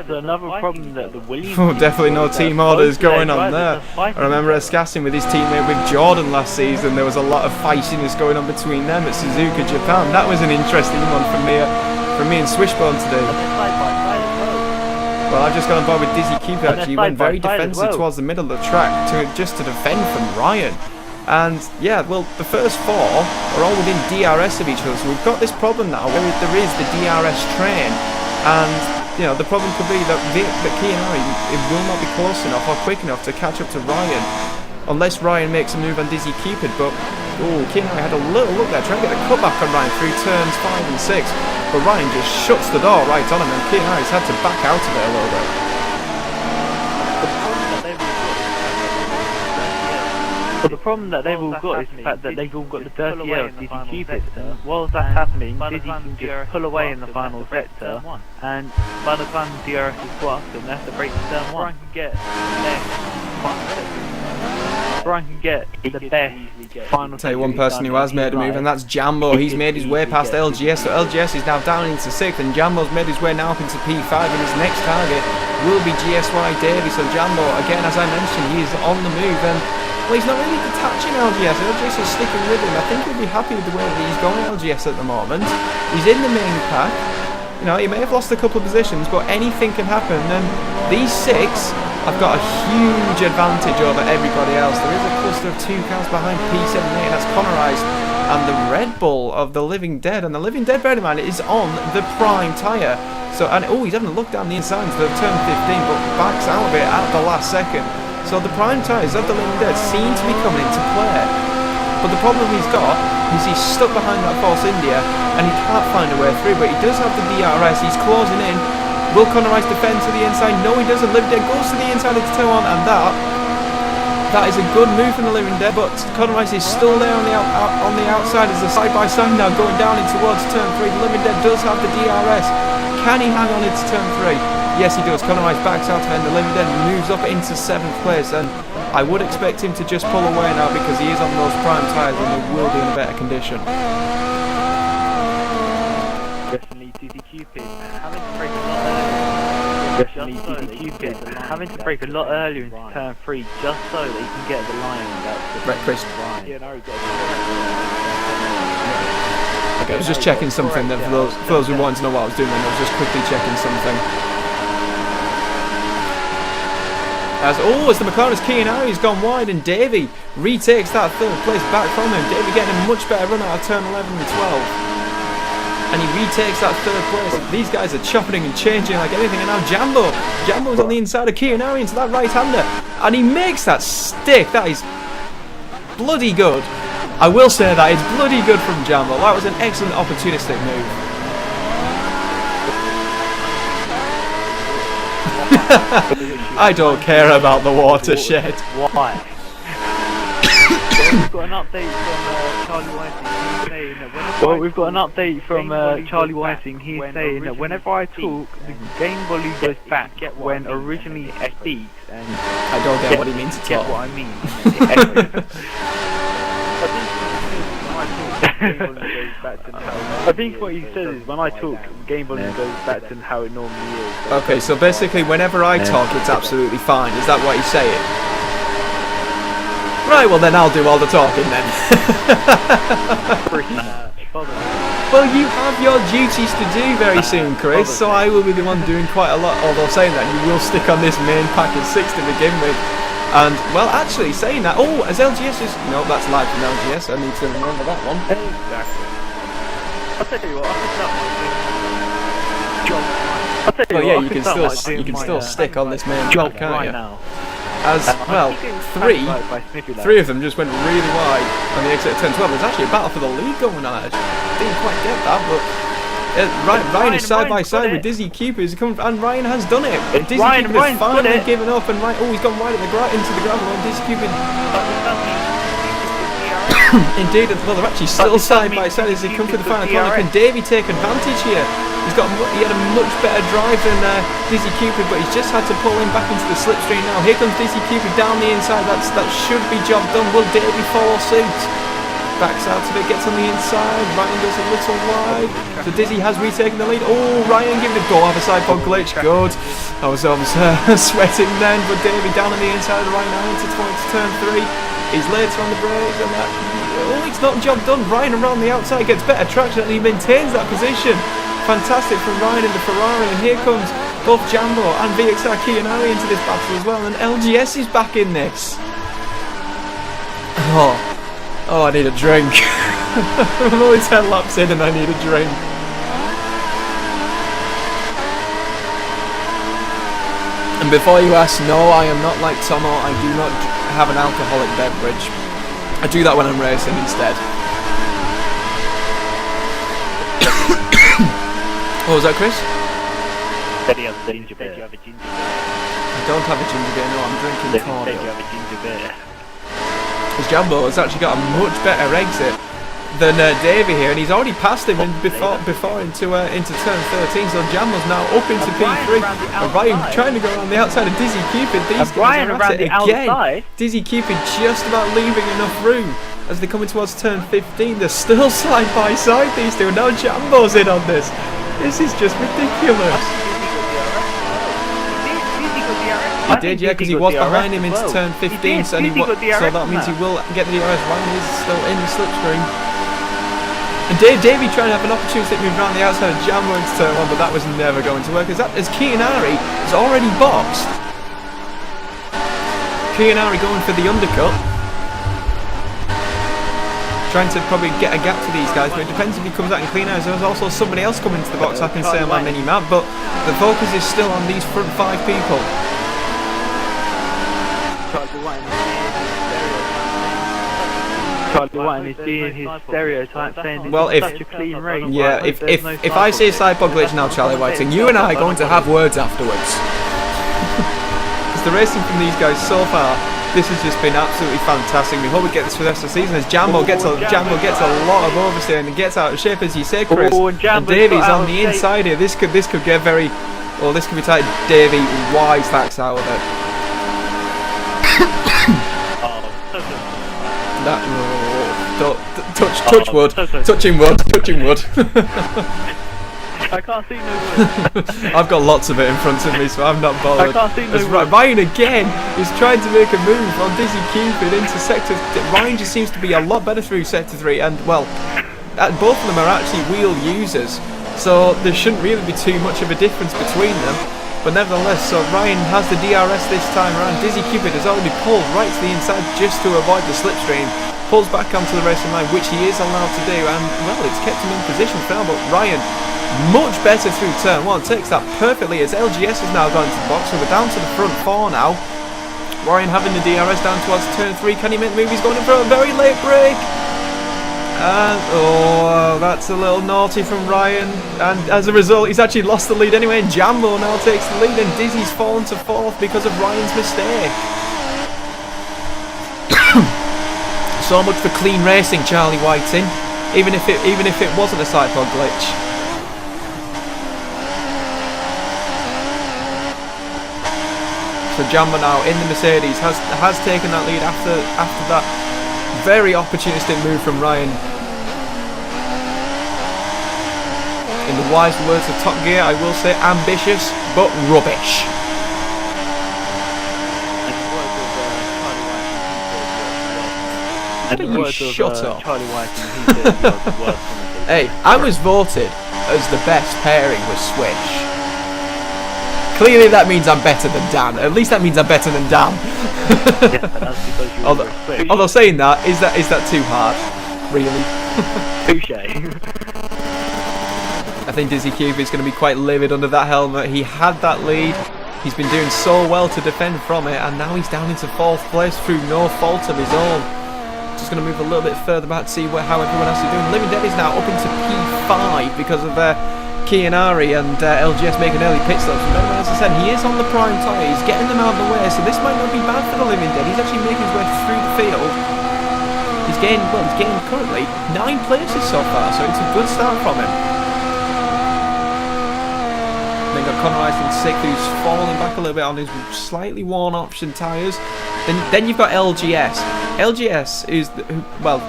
Another problem that the Williams definitely no team orders going on there. I remember Escassin with his teammate with Jordan last season. There was a lot of feistiness going on between them at Suzuka, Japan. That was an interesting one from me and Swishbone today. Well, I've just got on board with Dizzy Cooper. Actually, he went very defensive towards the middle of the track to defend from Ryan. And yeah, well, the first 4 are all within DRS of each other. So we've got this problem now where there is the DRS train, and you know, the problem could be that Kianari will not be close enough or quick enough to catch up to Ryan, unless Ryan makes a move on Dizzy Cupid. But Kianari had a little look there, trying to get the cutback on Ryan through turns 5 and 6. But Ryan just shuts the door right on him, and Kianari's had to back out of it a little bit. But the problem that they've all got is the fact that they've all got the dirty air of Dizzy Cupid. While that's happening, Dizzy can just pull away in the final sector, and by the time DRS is blocked, and they have to break the turn 1. Brian can get the best final. I'll tell you one person who has made a move, and that's Jambo. He's made his way past LGS, so LGS is now down into 6th, and Jambo's made his way now up into P5, and his next target will be GSY Davey. So Jambo, again, as I mentioned, he is on the move, and well, he's not really detaching LGS. LGS is sticking with him. I think he'll be happy with the way that he's going LGS at the moment. He's in the main pack. You know, he may have lost a couple of positions, but anything can happen. And these 6 have got a huge advantage over everybody else. There is a cluster of 2 cars behind P7 and 8. That's Connorized and the Red Bull of the Living Dead. And the Living Dead, bear in mind, is on the prime tyre. So, and oh, he's having a look down the inside into the turn 15, but backs out of it at the last second. So the prime tyres of the Limited seem to be coming into play. But the problem he's got is he's stuck behind that Force India and he can't find a way through, but he does have the DRS, he's closing in. Will Conor Rice defend to the inside? No, he doesn't. Limited goes to the inside of the turn 1, and that is a good move from the Limited, but Conor Rice is still there on the outside as the side-by-side now going down in towards turn 3. The Limited does have the DRS. Can he hang on into turn 3? Yes, he does. Conor Rice backs out of it, and the Limited moves up into 7th place, and I would expect him to just pull away now because he is on those prime tyres and he will be in a better condition. Definitely Dizzy Cupid having to brake a lot earlier into turn 3 just so that he can get the line. Right, Chris. Okay, I was just checking something then for those who wanted to know what I was doing, then I was just quickly checking something. As the McLaren's Key and Harry's gone wide and Davey retakes that 3rd place back from him. Davey getting a much better run out of turn 11 and 12. And he retakes that 3rd place. These guys are chopping and changing like anything. And now Jambo's on the inside of Key and Harry into that right-hander. And he makes that stick. That is bloody good. I will say that it's bloody good from Jambo. That was an excellent opportunistic move. I don't care about the watershed. Why? We've got an update from Charlie Whiting. We've got an update from Charlie Whiting. He's saying that whenever I talk, the game volume goes back when originally it speaks. And I don't get what he means to get talk. what I mean. I think what he says is when I talk, game volume goes back to how it normally is. Okay, so basically whenever I talk it's absolutely fine, is that what he's saying? Right, well then I'll do all the talking then. Well, you have your duties to do very soon, Chris, so I will be the one doing quite a lot, although saying that you will stick on this main package 6 to begin with. And, well, actually, saying that, as LGS is... No, that's live from LGS, I need to remember that one. Exactly. I'll tell you what, you can still stick on this main job, can't you? Now. As, well, three of them just went really wide on the exit of turn 12. There's actually a battle for the lead going on. I didn't quite get that, but... Ryan is side by side with Dizzy Cupid, and Ryan has done it. Dizzy Cupid has finally given up, and he's gone wide into the gravel, and Dizzy Cupid. Indeed, well, they're actually still side by side as they come for the final corner. Can Davey take advantage here? He had a much better drive than Dizzy Cupid, but he's just had to pull him back into the slipstream now. Here comes Dizzy Cupid down the inside. That should be job done. Will Davey follow suit? Backs out of it, gets on the inside. Ryan goes a little wide. So Dizzy has retaken the lead. Ryan giving a go off a side pod glitch. Good. I was sweating then, but Davey down on the inside. Ryan now into towards turn 3. He's later on the brakes and that. It's not job done. Ryan around the outside gets better traction and he maintains that position. Fantastic from Ryan in the Ferrari, and here comes both Jambo and VXR Key and Harry into this battle as well, and LGS is back in this. Oh, I need a drink. I'm only 10 laps in and I need a drink. And before you ask, no, I am not like Tomo. I do not have an alcoholic beverage. I do that when I'm racing instead. What was that, Chris? Said he has a ginger beer. I don't have a ginger beer, no, I'm drinking cordial. You have a ginger beer. Because Jambo has actually got a much better exit than Davey here, and he's already passed him before into turn 13, so Jambo's now up into P3. And Ryan trying to go around the outside of Dizzy Cupid. These guys are at it again. Dizzy Cupid just about leaving enough room. As they're coming towards turn 15, they're still side by side, these two, and now Jambo's in on this. This is just ridiculous. He did, yeah, because he was behind him into turn 15, so that means he will get the DRS. Ryan is still in the slipstream. And Davey trying to have an opportunity to move around the outside of Jambo into turn 1, but that was never going to work, as Kianari is already boxed. Kianari going for the undercut. trying to probably get a gap to these guys, but it depends if he comes out and clean out. There's also somebody else coming into the box, I can say on my mini-map, but the focus is still on these front 5 people. Charlie White is being his stereotype, saying well, it's such a clean race. Yeah, if I say side pod glitch now, Charlie Whiting, you and I are going to have words afterwards. Because the racing from these guys so far, this has just been absolutely fantastic. We hope we get this for the rest of the season as Jambo gets a lot of oversteer and gets out of shape, as you say, Chris. And Davy's on the inside here. This could get very, well, this could be tight. Davy wisecracks out of it. Touch wood. Touching wood. I can't see no wood. I've got lots of it in front of me, so I'm not bothered. I can't see no wood. Ryan again is trying to make a move on Dizzy Cupid into sector. Ryan just seems to be a lot better through sector 3, and well, both of them are actually wheel users, so there shouldn't really be too much of a difference between them. But nevertheless, so Ryan has the DRS this time around. Dizzy Cupid has already pulled right to the inside just to avoid the slipstream. Pulls back onto the racing line, which he is allowed to do, and well, it's kept him in position for now. But Ryan, much better through turn 1, takes that perfectly as LGS has now gone into the box, so we're down to the front 4 now. Ryan having the DRS down towards turn 3. Can he make the move? He's going in for a very late break. And oh, that's a little naughty from Ryan, and as a result he's actually lost the lead anyway, and Jambo now takes the lead, and Dizzy's fallen to 4th because of Ryan's mistake. So much for clean racing, Charlie Whiting, even if it wasn't a side pod glitch. So Jambo now in the Mercedes has taken that lead after that very opportunistic move from Ryan. In the wise words of Top Gear, I will say ambitious but rubbish. Shut up. Hey, I was voted as the best pairing with Switch. Clearly that means I'm better than Dan. At least that means I'm better than Dan. Yeah, that's because you Switch. Although saying that, is that too hard? Really? Touché. I think Dizzy Cupid is going to be quite livid under that helmet. He had that lead. He's been doing so well to defend from it, and now he's down into 4th place through no fault of his own. Just going to move a little bit further back to see how everyone else is doing. Living Dead is now up into P5 because of Kianari and LGS making early pit stops. Remember, as I said, he is on the prime tyre. He's getting them out of the way, so this might not be bad for the Living Dead. He's actually making his way through the field. He's gained currently 9 places so far, so it's a good start from him. Then got Connor Ice in 6th, who's falling back a little bit on his slightly worn option tyres. Then you've got LGS. LGS is,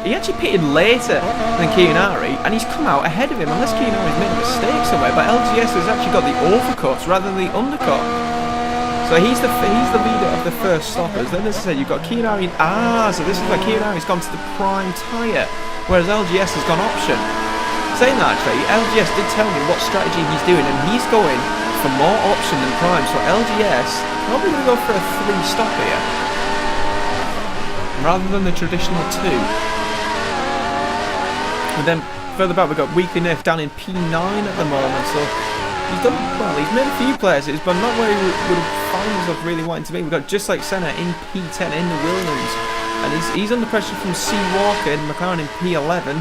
he actually pitted later than Kianari, and he's come out ahead of him, unless Kianari's made a mistake somewhere, but LGS has actually got the overcuts rather than the undercut. So he's the leader of the first stoppers. Then, as I said, you've got Kianari, so this is where Kianari's gone to the prime tyre, whereas LGS has gone option. Saying that, actually, LGS did tell me what strategy he's doing, and he's going for more option than prime, so LGS probably going to go for a 3-stop here, rather than the traditional 2. And then further back we've got Weekly Nerf down in P9 at the moment, so he's done well. He's made a few places, but not where he would have found himself really wanting to be. We've got Just Like Senna in P10 in the Williams, and he's under pressure from C Walker and McLaren in P11.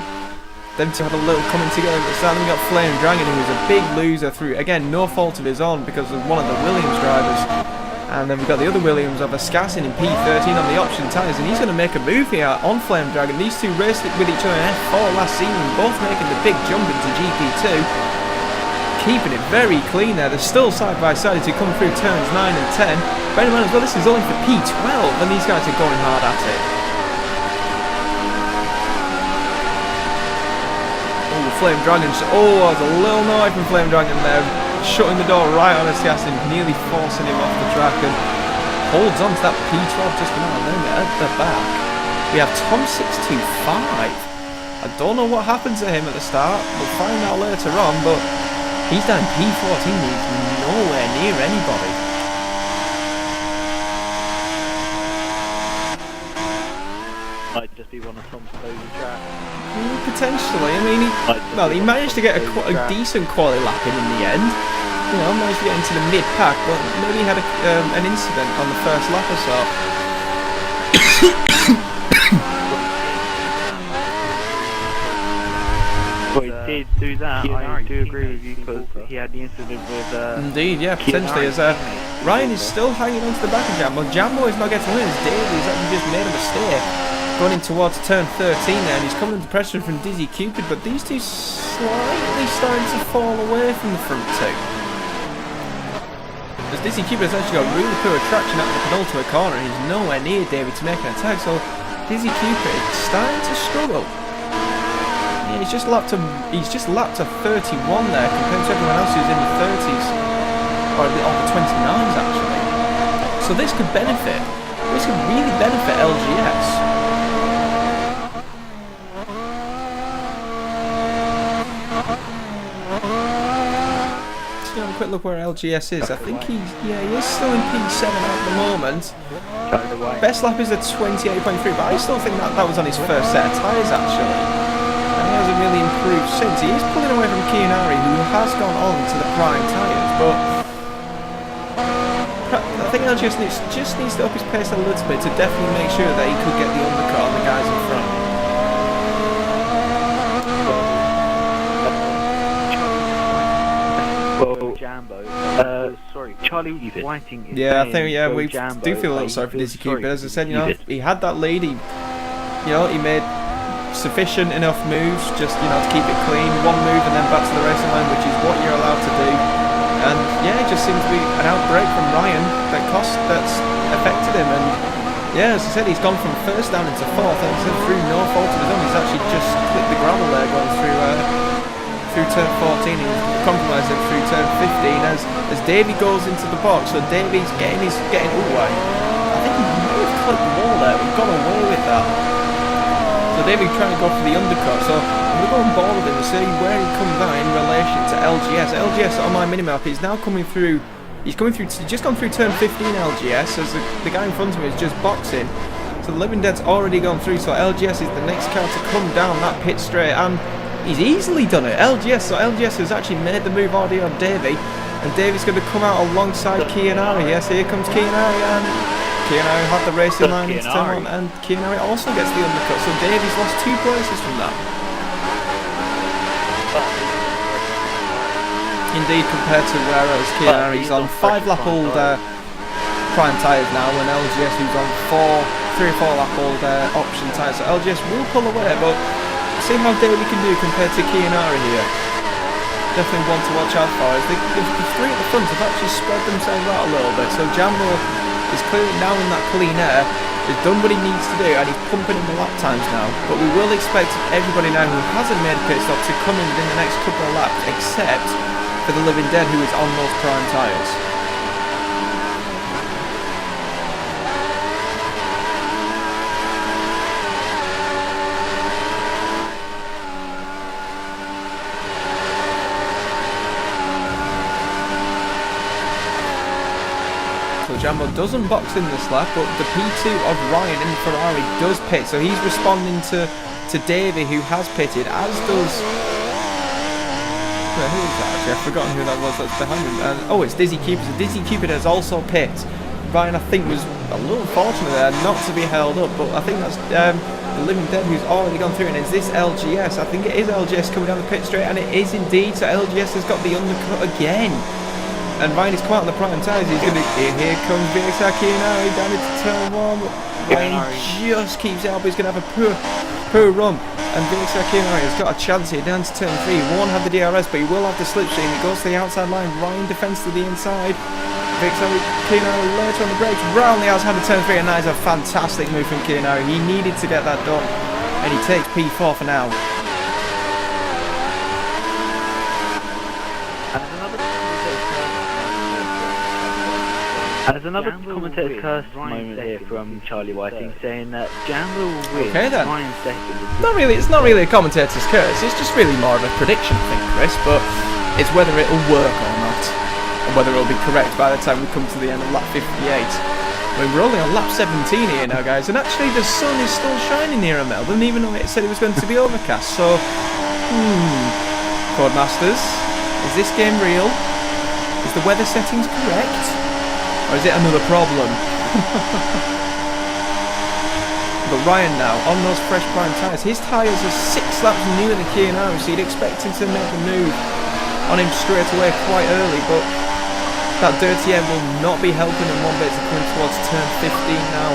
Them two had a little coming together at the start. Then we got Flame Dragon, who was a big loser through, again, no fault of his own because of one of the Williams drivers. And then we've got the other Williams of Ascassin in P13 on the option tyres, and he's going to make a move here on Flame Dragon. These two raced it with each other in F4 last season, both making the big jump into GP2. Keeping it very clean there. They're still side by side as you come through turns 9 and 10. Bear in mind as well, this is only for P12, and these guys are going hard at it. Oh, Flame Dragon. Oh, there's a little noise from Flame Dragon there. Shutting the door right on Ascassin, nearly forcing him off the track, and holds on to that P12 just a minute. Then at the back we have Tom625. I don't know what happened to him at the start, we'll find out later on, but he's down P14, he's nowhere near anybody. Might just be one of Tom's closing tracks. Potentially. I mean, he managed to get a decent quality lap in the end. You know, managed to get into the mid-pack, but maybe he had an incident on the first lap or so. Well, he did do that. I do agree with you because he had the incident with. Indeed, yeah, potentially. As Ryan is still hanging on to the back of Jambo. Jambo is not getting wins. Daly's actually just made a mistake going in towards turn 13 there, and he's coming under pressure from Dizzy Cupid. But these two slightly starting to fall away from the front two. As Dizzy Cupid has actually got really poor traction out of the penultimate corner, and he's nowhere near Davey to make an attack. So Dizzy Cupid starting to struggle. Yeah, he's just lapped a 31 there compared to everyone else who's in the 30s, or the 29s actually. So this could benefit. This could really benefit LGS. Let's have a quick look where LGS is. I think he is still in P7 at the moment. Best lap is a 28.3, but I still think that was on his first set of tyres actually. He hasn't really improved since. He is pulling away from Kianari, who has gone on to the prime tyres, but I think LGS just needs to up his pace a little bit to definitely make sure that he could get the undercut on the guys in front. Well, Jambo. Sorry, Charlie Whiting is I think we do feel a little sorry for Dizzy Cupid. As I said, he had that lead. He made sufficient enough moves just to keep it clean, one move and then back to the racing line, which is what you're allowed to do. And it just seems to be an outbreak from Ryan that's affected him. And as I said, he's gone from first down into fourth, and through no fault of his own. He's actually just clipped the gravel there going through turn 14. He's compromised it through turn 15 as Davey goes into the box. So Davey's getting away. I think he may have clipped the wall there. We've got away with that. So David trying to go for the undercut, so I'm going to go on board with him and see where he comes out in relation to LGS. LGS on my minimap is now coming through, he's just gone through turn 15 LGS, as the guy in front of me is just boxing. So the Living Dead's already gone through, so LGS is the next car to come down that pit straight, and he's easily done it. LGS has actually made the move already on Davey, and Davey's going to come out alongside Kianari. Yes, here comes Kianari, and Kianari had the racing line into turn 1, and Kianari also gets the undercut, so Davey's lost 2 places from that. Indeed, compared to whereas Kianari's on 5-lap-old prime tyres now, and LGS who's on 3 or 4-lap-old option tyres. So LGS will pull away, but see how Davey can do compared to Kianari here. Definitely one to watch out for, as the 3 at the front have actually spread themselves out a little bit. So Jambo is clearly now in that clean air, he's done what he needs to do, and he's pumping in the lap times now. But we will expect everybody now who hasn't made a pit stop to come in within the next couple of laps, except for the Living Dead who is on those prime tyres. Jambo doesn't box in this lap, but the P2 of Ryan in the Ferrari does pit, so he's responding to Davey, who has pitted, as does... who is that actually? I've forgotten who that was that's behind him. It's Dizzy Cupid. So Dizzy Cupid has also pit. Ryan, I think, was a little fortunate there not to be held up, but I think that's the Living Dead who's already gone through, and is this LGS? I think it is LGS coming down the pit straight, and it is indeed, so LGS has got the undercut again. And Ryan is quite on the prime tyres. He's going to... Here comes VXR Kianari down into turn 1. Ryan just keeps it up. He's going to have a poor run. And VXR Kianari has got a chance here down to turn 3. He won't have the DRS, but he will have the slipstream. He goes to the outside line. Ryan defends to the inside. VXR Kianari later on the brakes. Round the outside of turn 3. And that is a fantastic move from Kianari. He needed to get that done. And he takes P4 for now. There's another commentator's curse moment here from Charlie Whiting saying that Jambo will win. Okay then. It's not really a commentator's curse. It's just really more of a prediction thing, Chris. But it's whether it'll work or not, and whether it'll be correct by the time we come to the end of lap 58. I mean, we're only on lap 17 here now, guys, and actually the sun is still shining here in Melbourne, even though it said it was going to be overcast. So, Codemasters, is this game real? Is the weather settings correct? Or is it another problem? But Ryan now, on those fresh prime tyres, his tyres are 6 laps newer than Keanu, so you'd expect him to make the move on him straight away quite early, but that dirty air will not be helping him one bit as he comes towards turn 15 now.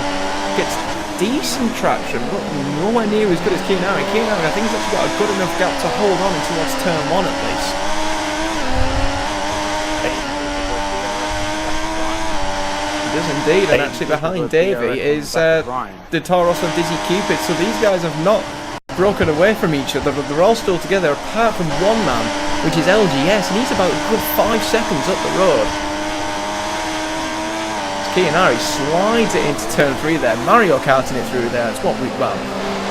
Gets decent traction, but nowhere near as good as Keanu. Keanu, I think he's actually got a good enough gap to hold on towards turn 1 at least. Does indeed, and actually behind Davey is the Taurus of Dizzy Cupid, so these guys have not broken away from each other, but they're all still together apart from one man, which is LGS, and he's about a good 5 seconds up the road. Kianari slides it into turn 3 there, Mario Karting it through there. It's what we, well,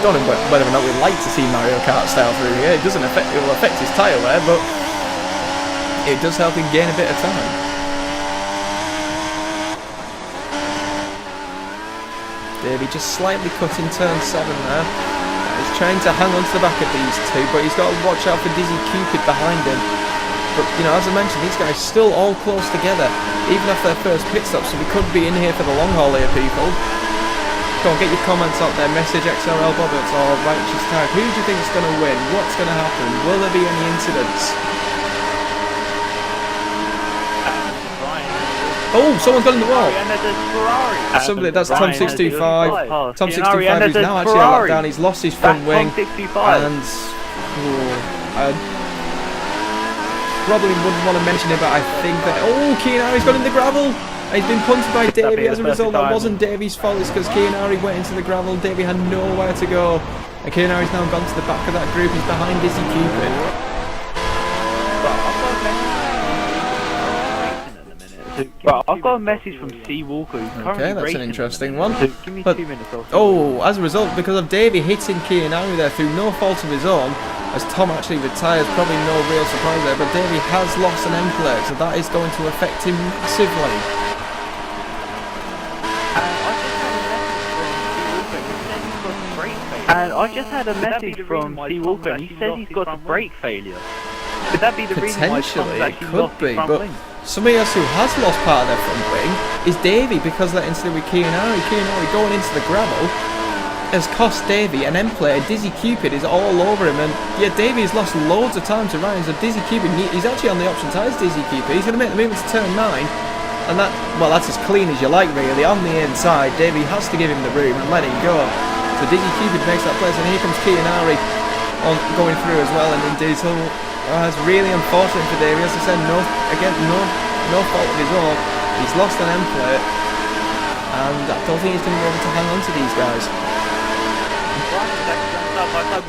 don't know whether or not we'd like to see Mario Kart style through here. It doesn't affect, it will affect his tyre wear, but it does help him gain a bit of time. Davey just slightly cutting turn 7 there. He's trying to hang on to the back of these two, but he's got to watch out for Dizzy Cupid behind him. But, you know, as I mentioned, these guys still all close together, even after their first pit stop, so we could be in here for the long haul here, people. Go on, get your comments out there. Message XRL Bobbits or Righteous Tag. Who do you think is going to win? What's going to happen? Will there be any incidents? Oh, someone's got in the wall. Somebody, that's Tom625. Tom625 is now actually a lap down. He's lost his front wing. And probably wouldn't want to mention it, but I think that... Oh, Kianari's got in the gravel. He's been punted by Davey. As a result, that wasn't Davey's fault. It's because Kianari went into the gravel. Davey had nowhere to go. And Kianari's now gone to the back of that group. He's behind Dizzy Cupid. Right, I've got a message from C Walker. Okay, that's an interesting one. Give me 2 minutes or so. Oh, as a result, because of Davey hitting Kianari there through no fault of his own, as Tom actually retires, probably no real surprise there, but Davey has lost an end plate, so that is going to affect him massively. And I just had a message from C Walker, and he says he's got a brake failure. Could that be the reason why Potentially, it could be, but somebody else who has lost part of their front wing is Davey, because of that incident with Kianari. Kianari going into the gravel has cost Davey an end plate. Dizzy Cupid is all over him, and yeah, Davey has lost loads of time to Ryan, so Dizzy Cupid, he's actually on the option tyres, Dizzy Cupid. He's going to make the movement to turn 9, and that, well, that's as clean as you like, really. On the inside, Davey has to give him the room and let him go. So Dizzy Cupid makes that place, and here comes Kianari on going through as well, and indeed, so it's really unfortunate for Davey. As I said, no fault of his own. He's lost an end plate, and I don't think he's going to be able to hang on to these guys.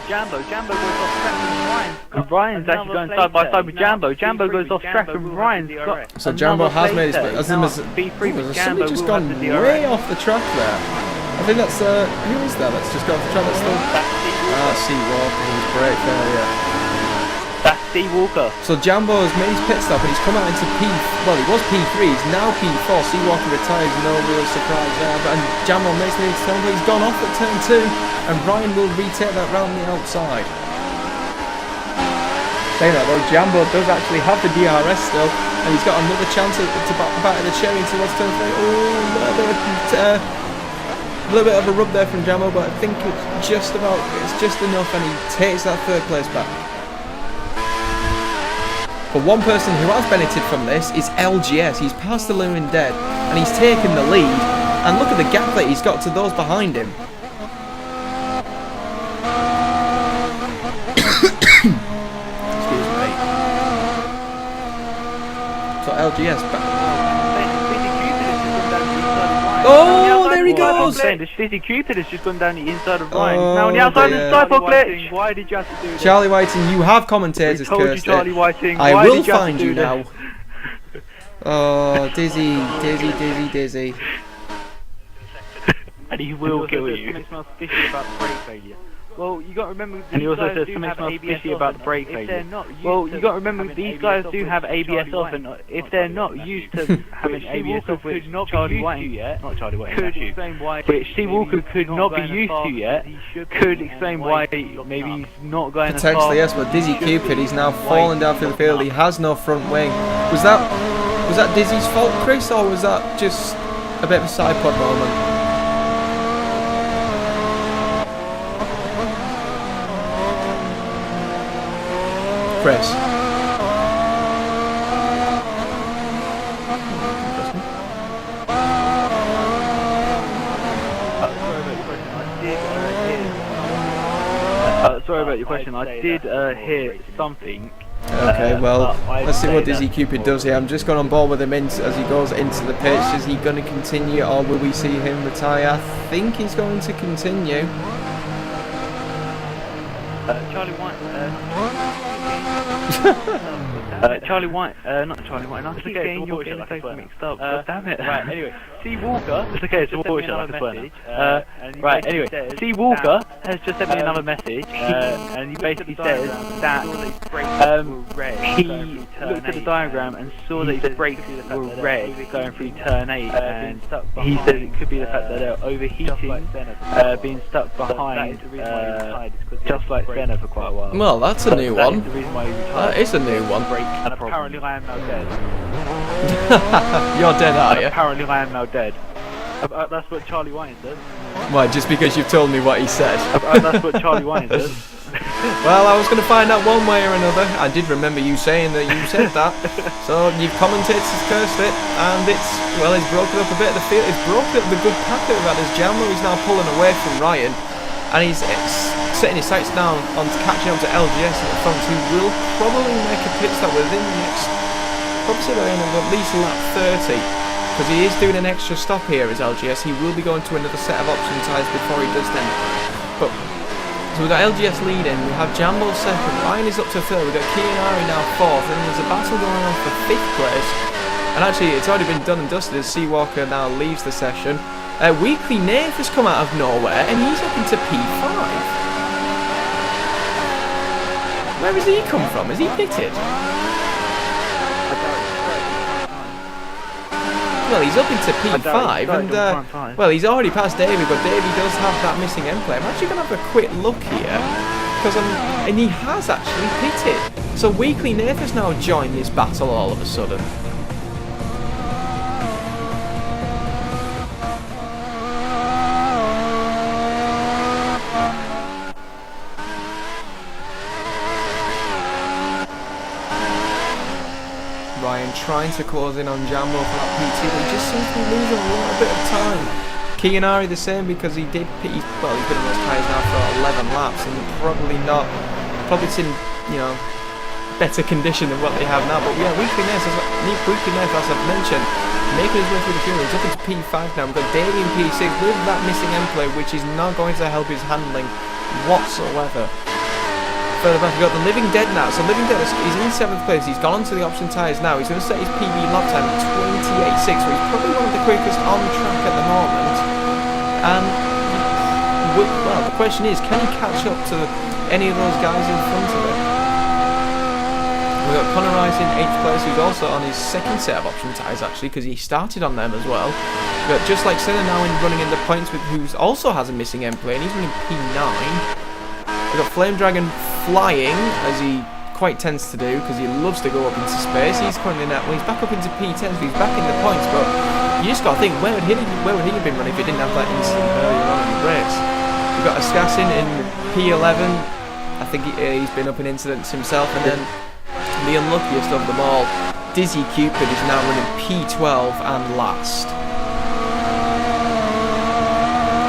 Jambo goes off track from Ryan. And Ryan's actually going side by side with Jambo. Jambo goes off track from Ryan's got. So Jambo has made his place. As somebody just gone way off the track there. I think that's who is that? That's just got off the track. That's still C Walker. He's great failure. That's C Walker. So Jambo has made his pit stop and he's come out into P. Well, he was P3. He's now P4. C Walker retires. No real surprise there. But and Jambo makes the turn, but he's gone off at turn 2, and Ryan will retake that round the outside. Saying that though, Jambo does actually have the DRS still, and he's got another chance to batter the cherry towards turn 3. Oh, a little bit of a rub there from Jambo, but I think it's just enough, and he takes that 3rd place back. But one person who has benefited from this is LGS. He's passed the Lewin Dead, and he's taken the lead, and look at the gap that he's got to those behind him. Excuse me. So LGS back. Oh, there he goes! The Dizzy Cupid has just gone down the inside of Ryan. Now on the outside of the Cypher glitch. Why did you have to do this? Charlie Whiting, you have commentators cursed Charlie Whiting. I will find you now. Oh, Dizzy. And he will kill you. It smells fishy about brake failure. Well, you got to remember. And he also says something smells fishy about the brake pages. Well, you got to remember these guys do have ABS off, and if they're not used to having ABS off, which Charlie White yet, not Charlie White, could explain why. Which Steve Walker could not be used to yet. Could explain why maybe he's not going. Potentially, yes, but Dizzy Cupid, he's now fallen down through the field. He has no front wing. Was that Dizzy's fault, Chris, or was that just a bit of a side pod moment? Chris. Sorry about your question. I did hear something. Okay, well, let's see what Dizzy Cupid does here. I'm just going on board with him as he goes into the pitch. Is he going to continue, or will we see him retire? I think he's going to continue. Charlie White. Charlie White. Not Charlie White. No, it's okay. You're getting so mixed up. God damn it. Right. Anyway, Steve Walker. It's okay. It's a Porsche. Like a swear. Right. Anyway, Steve Walker has just sent me another message, and he basically says that he looked at the diagram and saw that his brakes were red going through turn 8, and he says it could be the fact that they're overheating, being stuck behind, just like Senna for quite a while. Well, that's a new one. That is the reason why he retired. That is a new one. And apparently I am now dead. You're dead, are you? Apparently I am now dead. That's what Charlie White says. Why, just because you've told me what he said? That's what Charlie White says. Well, I was going to find out one way or another. I did remember you saying that you said that. So you've commented, cursed it, and it's broken up a bit of the field. It's broken up the good pack that we've had as Jambo. He's now pulling away from Ryan, and he's setting his sights down on catching up to LGS at the front, who will probably make a pit stop within the next, probably by the end of at least lap 30, because he is doing an extra stop here as LGS. He will be going to another set of option tyres before he does then. But so we've got LGS leading, we have Jambo second, Ryan is up to third, we've got Kianari now fourth, and there's a battle going on for 5th place. And actually, it's already been done and dusted as Seawalker now leaves the session. Weekly Nath has come out of nowhere, and he's up into P5. Where has he come from? Is he pitted? Well, he's up into P5, and well, he's already passed Davey, but Davey does have that missing end play. I'm actually going to have a quick look here, because and he has actually pitted. So Weekly Nath has now joined this battle all of a sudden. Ryan trying to close in on Jambo for that PT, but he just seems to be losing a little bit of time. Kianari the same, because he's been on those tyres now for 11 laps, and probably it's in, better condition than what they have now. But yeah, Weekly Nath, as I've mentioned, making his way through the field. He's up into P5 now. We've got Davey in P6 with that missing end play, which is not going to help his handling whatsoever. Further back, we've got the Living Dead now. So Living Dead, he's in 7th place. He's gone onto the option tyres now. He's going to set his PB lap time at 28.6, so he's probably one of the quickest on track at the moment. And, well, the question is, can he catch up to any of those guys in front of him? We've got Connor Rice in 8th place, who's also on his 2nd set of option tyres, actually, because he started on them as well. We've got Just Like Senna now running in the points, with who also has a missing end play, and he's running P9. We've got Flame Dragon flying, as he quite tends to do, because he loves to go up into space. He's currently now, well, he's back up into P10, so he's back in the points, but you just got to think, where would he have been running if he didn't have that incident earlier on in the race? We've got Ascassin in P11. I think he's been up in incidents himself, and then the unluckiest of them all, Dizzy Cupid, is now running P12 and last.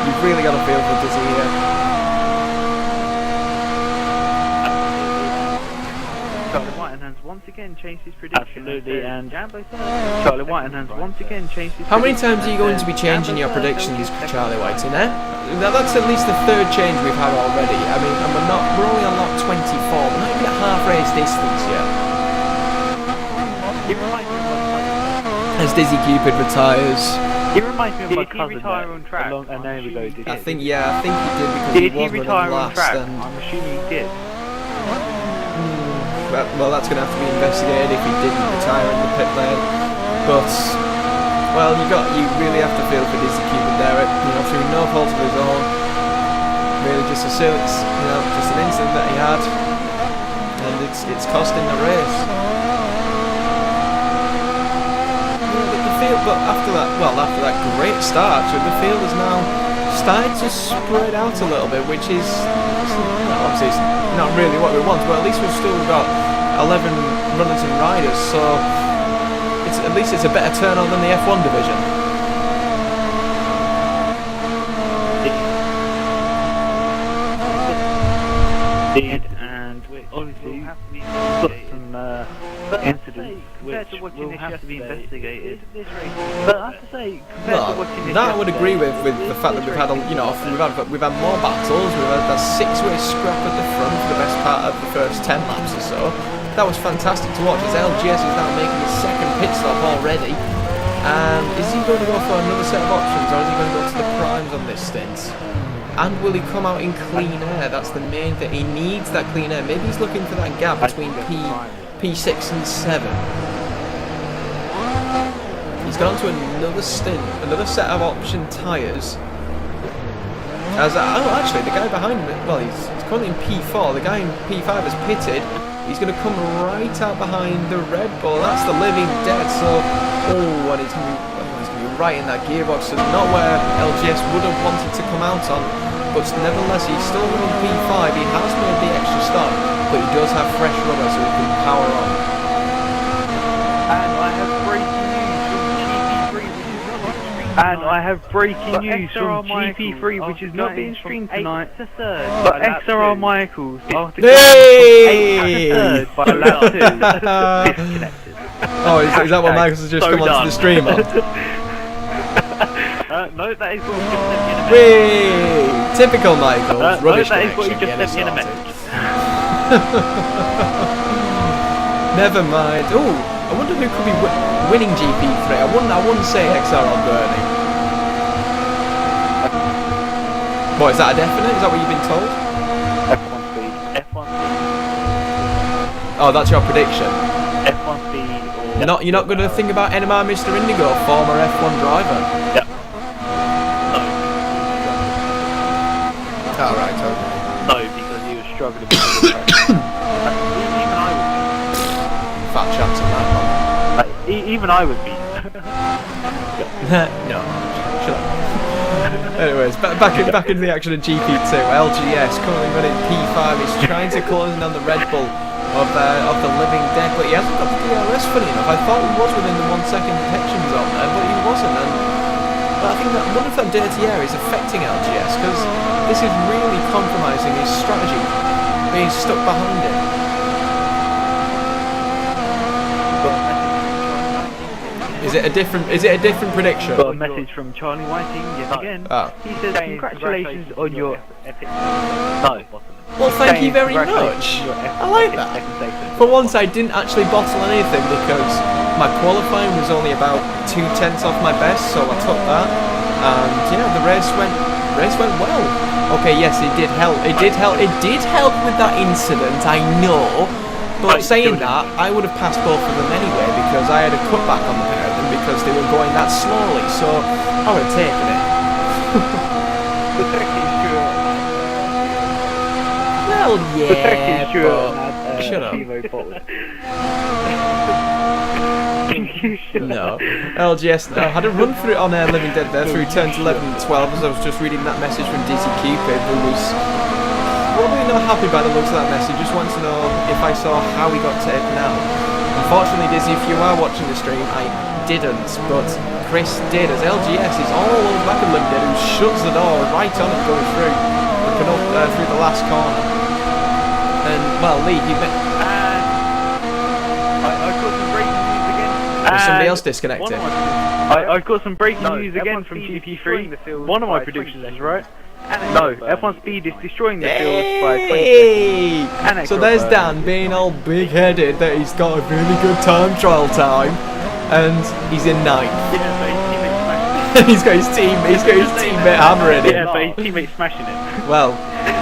You've really got to feel for Dizzy here. Once again changed his prediction. Absolutely, and Charlie White and once again changed his. How many times are you going to be changing your predictions, Charlie White? That's at least the 3rd change we've had already. I mean, and we're only on lap 24. We're not even at half race distance yet. As Dizzy Cupid retires, He reminds me of my cousin. Did he retire on track? And there we go. I think he did because he was retire running on last. track? And I'm assuming he did. well, that's going to have to be investigated if he didn't retire in the pit lane. But well, you really have to feel for Dizzy Cuban there. Through no fault of his own. Really, just just an incident that he had, and it's costing the race. But after that great start, so the field is now started to spread out a little bit, which is obviously it's not really what we want, but at least we've still got 11 runners and riders, so at least it's a better turnout than the F1 division. And obviously we've got some incidents which will have to be investigated. But I have to say, compared to watching this, I would agree with the fact that we've had more battles. We've had that 6-way scrap at the front for the best part of the first 10 laps or so. That was fantastic to watch as LGS is now making his second pit stop already. And is he going to go for another set of options, or is he going to go to the primes on this stint? And will he come out in clean air? That's the main thing. He needs that clean air. Maybe he's looking for that gap between P6 and 7. He's gone to another stint, another set of option tyres. Actually, the guy behind him, well, he's currently in P4. The guy in P5 has pitted. He's going to come right out behind the Red Bull. That's the living dead. So, and he's going to be right in that gearbox, so not where LGS would have wanted to come out on. But nevertheless, he's still running P5. He has made the extra stop, but he does have fresh rubber, so he can power on. And I have breaking news from GP3, which is not being streamed tonight. But XRR Michaels, after Hey! 8th to 3rd by lap 2, disconnected. Oh, is that what Michaels has just come onto the stream on? No, that is what he just sent me in a message. Typical Michaels. Rubbish that is what he just sent me in a message. Never mind. Oh, I wonder who could be winning GP3. I wouldn't say XRL Bernie. What, is that a definite? Is that what you've been told? F1 speed. Oh, that's your prediction. F1 speed or... You're not going to think about NMR Mr. Indigo, former F1 driver? Yeah. Alright, okay. No, because he was struggling with the track. Even I would be. Fat chance on that one. Even I would be. No, shut up. Anyways, back into the action of GP2. LGS currently running P5. He's trying to close in on the Red Bull of the living dead, but he hasn't got the DRS. Funny enough, I thought he was within the 1 second detection zone there, but he wasn't. But I think that one of that dirty air is affecting LGS because this is really compromising his strategy, being stuck behind it. Is it a different prediction? Got a message from Charlie Whiting yet again. Oh. He says congratulations on your epic. No. Well, thank you very much. I like that. For once, I didn't actually bottle anything because my qualifying was only about 2/10 off my best, so I took that. And the race went well. Okay, yes, it did help. It did help with that incident. I know. But saying that, I would have passed both of them anyway because I had a cutback on the pair of them because they were going that slowly. So I would have taken it. Well, yeah, but shut up. No, LGS had a run through on Living Dead there through turns 11 and 12 as I was just reading that message from Dizzy Cupid, who was probably not happy by the looks of that message, just wanted to know if I saw how he got taken out. Unfortunately, Dizzy, if you are watching the stream, I didn't, but Chris did, as LGS is all over the back of Living Dead, who shuts the door right on it going through, looking up through the last corner. And, well, Lee, you met... I've got some breaking news again. Was somebody else disconnected? I've got some breaking news again from GP3. One of my predictions is right. No, F1 Speed is destroying the field by 20 seconds. So there's Dan being all big-headed that he's got a really good time trial time, and he's in 9th. He's got his teammate hammering him. Yeah, but his teammate's smashing him. Well,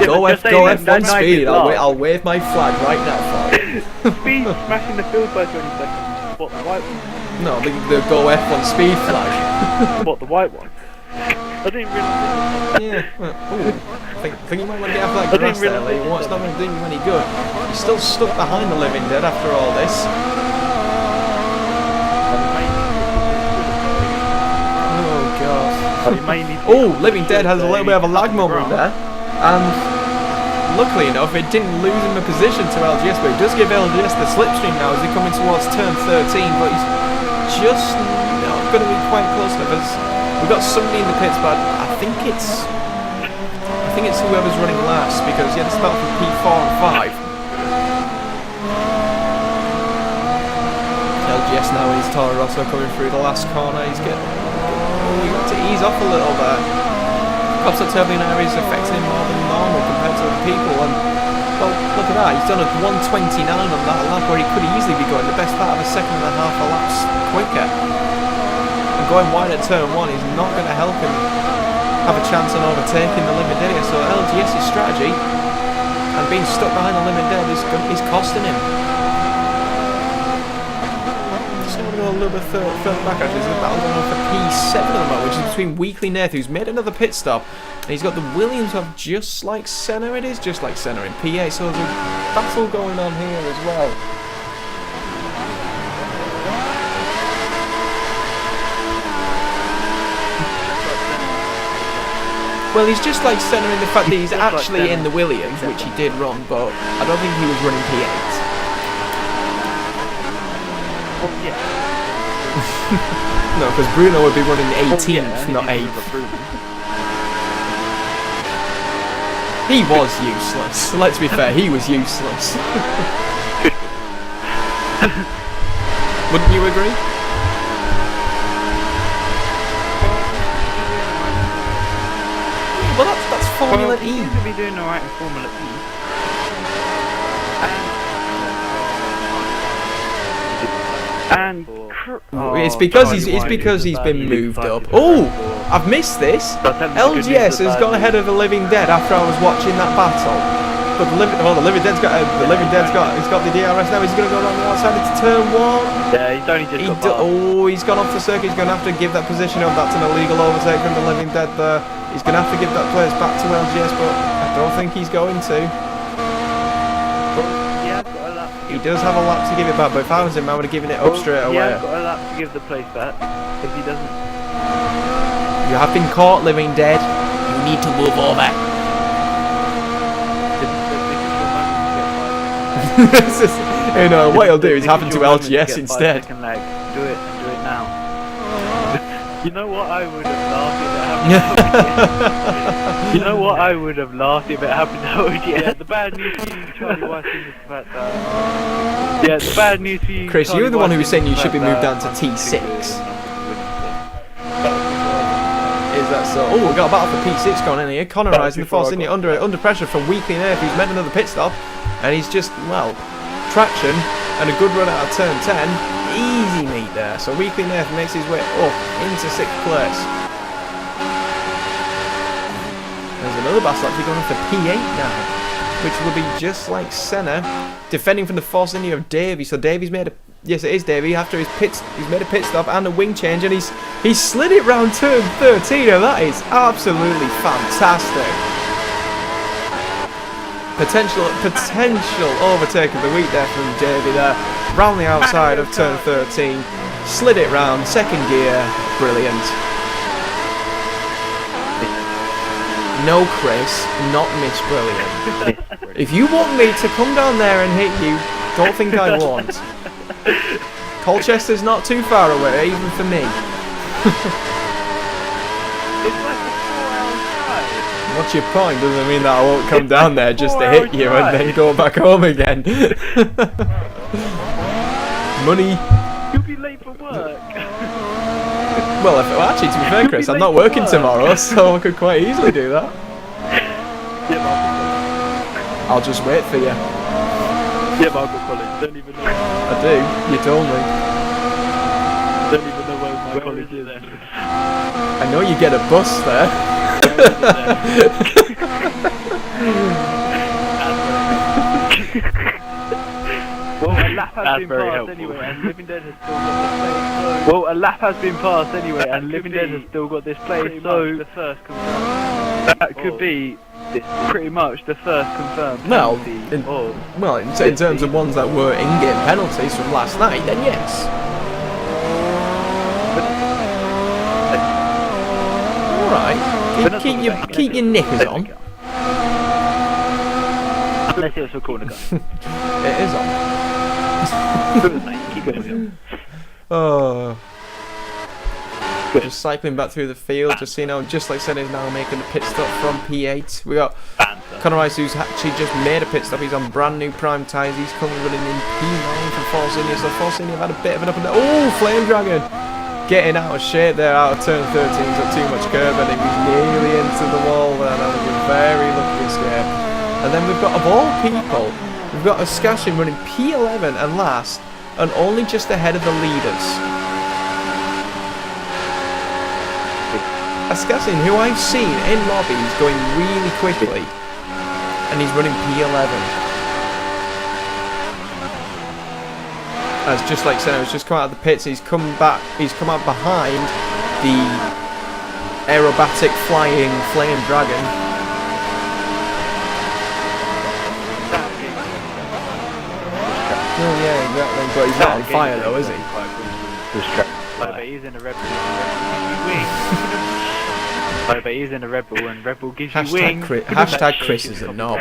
go F1 speed. I'll wave my flag right now for you. Speed smashing the field by 20 seconds. What, the white one? No, the go F1 speed flag. What, the white one? I didn't really. Yeah. Well, I think you might want to get off that grass there, Lee. What's not going to do you any good? He's still stuck behind the living dead after all this. Oh god. Oh, living dead has a little bit of a lag moment there, and luckily enough, it didn't lose him a position to LGS, but it does give LGS the slipstream now as they're coming towards turn 13. But he's just not going to be quite close enough. As we've got somebody in the pits, but I think it's whoever's running last, because yeah, this is about for P4 and 5. LGS now is Toro Rosso coming through the last corner. He's getting. He got to ease off a little there. Perhaps the turbulent area is affecting him more than normal compared to other people. And well, look at that. He's done a 129 on that lap where he could easily be going the best part of a second and a half a laps quicker. And going wide at turn 1 is not going to help him have a chance on overtaking the limit dead. So LGS's strategy and being stuck behind the limit dead is costing him. Just going to go a little bit further back actually. There's a battle going on for P7 at the moment, which is between Weekly Nath, who's made another pit stop, and he's got the Williams of just like Senna. It is just like Senna in P8, so there's a battle going on here as well. Well, he's just like Senna in the fact that he's actually in the Williams, which he did run, but I don't think he was running P8. Well, yeah. No, because Bruno would be running 18th, not 8th. He was useless. Let's be fair, he was useless. Wouldn't you agree? Well, that's Formula E. He seems to be doing alright in Formula E. And it's because he's been moved up. Oh, I've missed this. LGS has gone ahead of the Living Dead after I was watching that battle. But the Living Dead's got the DRS now. He's going to go around the outside into turn 1. Yeah, he's only just got he's gone off the circuit. He's going to have to give that position up. That's an illegal overtake from the Living Dead there. He's going to have to give that place back to LGS, but I don't think he's going to. He does have a lap to give it back, but if I was him, I would have given it up straight away. Yeah, I've got a lap to give the place back. If he doesn't, you have been caught, Living Dead. You need to move over. You know what he'll do is happen to LGS instead. Do it now. You know what I would have laughed if it happened. You know what I would have laughed if it happened to OGS. Yeah, the bad news for you, Charlie Watson, is the fact that. Yeah, the bad news for you, Chris, you were the one who was saying you should be moved down to T6. Is that so? Oh, we've got a battle for P6 going in here. Connor rising the force in here under pressure from Weekly Nath, who's made another pit stop, and he's just traction and a good run out of turn 10. Easy meet there. So Weekly Nath makes his way up into 6th place. There's another battle actually going on for P8 now, which will be just like Senna, defending from the force in here of Davey. So Davey's made a yes, it is Davey. After his pits, he's made a pit stop and a wing change, and he's slid it round turn 13, and that is absolutely fantastic. Potential overtake of the week there from Davey there, round the outside of turn 13, slid it round, 2nd gear, brilliant. No, Chris, not Miss Brilliant. If you want me to come down there and hit you, don't think I won't. Colchester's not too far away, even for me. It's like a 4-hour drive. What's your point? Doesn't mean that I won't come down there just to hit you and then go back home again. Money. You'll be late for work. Well, actually, to be fair, Chris, I'm not working tomorrow, so I could quite easily do that. I'll just wait for you. Yeah, but I've got college. Don't even know. I do. You told me. Don't even know where my apologies. I know you get a bus there. Well, a lap has been passed anyway, and Living Dead has still got this place. Well, a lap has been passed anyway, and Living Dead has still got this place. So the first confirmed. That could be pretty much the first confirmed. Well, in terms of ones that were in-game penalties from last night, then yes. Alright, keep your knickers on. Unless it was for corner gun. It is on. Keep going. Oh. Just cycling back through the field, just seeing how, just like I said, is now making a pit stop from P8. We got Conor Rice, who's actually just made a pit stop. He's on brand new prime tyres. He's currently running in P9 for Force India. So Force India have had a bit of an up and down. Oh, Flame Dragon! Getting out of shape there, out of turn 13. He's got too much curve and he was nearly into the wall there. That was a very lucky escape. And then we've got, of all people, we've got Ascashin running P11 and last, and only just ahead of the leaders. Ascassin, who I've seen in lobbies going really quickly, and he's running P11. As just like Senna has just come out of the pits, he's come out behind the aerobatic flying Flame Dragon. Oh yeah, exactly, but he's not on fire though, is he? But he's in a Red Bull. But he's in a Red Bull, and Red Bull gives you wings. Hashtag Chris is a knob.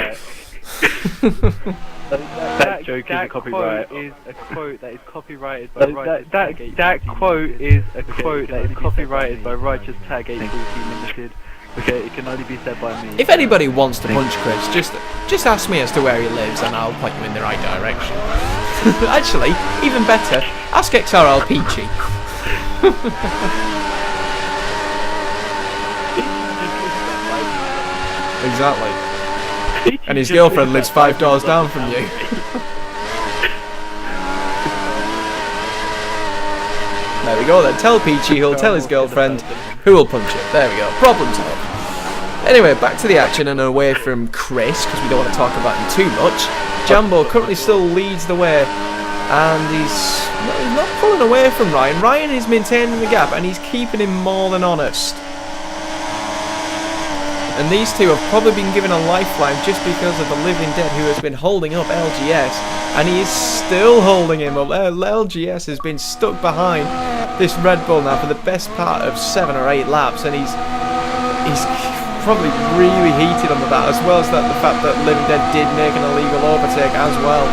That joke is a copyright. Is a quote that is copyrighted by that quote is a quote that is copyrighted by Righteous Tag 840 Limited. Okay, it can only be said by me. If anybody wants to punch Chris, just ask me as to where he lives, and I'll point you in the right direction. Actually, even better, ask XRL Peachy. Exactly. And his girlfriend lives 5 doors down from you. There we go then. Tell Peachy, he'll tell his girlfriend, who will punch him. There we go. Problem solved. Anyway, back to the action and away from Chris, because we don't want to talk about him too much. Jambo currently still leads the way, and he's not pulling away from Ryan. Ryan is maintaining the gap, and he's keeping him more than honest. And these two have probably been given a lifeline just because of the Living Dead, who has been holding up LGS, and he is still holding him up. LGS has been stuck behind this Red Bull now for the best part of 7 or 8 laps, and he's probably really heated on that, as well as the fact that Living Dead did make an illegal overtake as well.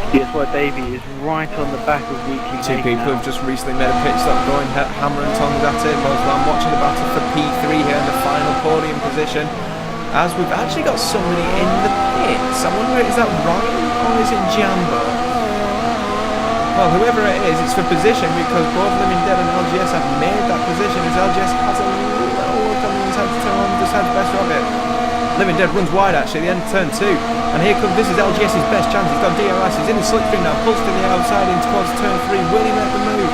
Here's why Davey is right on the back of Weekly. Two people have just recently made a pit stop going hammer and tongs at it, but I'm watching the battle for P3 here in the final podium position, as we've actually got somebody in the pits. I wonder, is that Ryan or is it Jambo? Well, whoever it is, it's for position, because both Living Dead and LGS have made that position, as LGS has a little work on the inside to turn on, just had the best of it. Living Dead runs wide actually, the end of turn 2, and here comes, this is LGS's best chance. He's got DRS, he's in the slipstream now, pulls to the outside in towards turn 3. Will he make the move?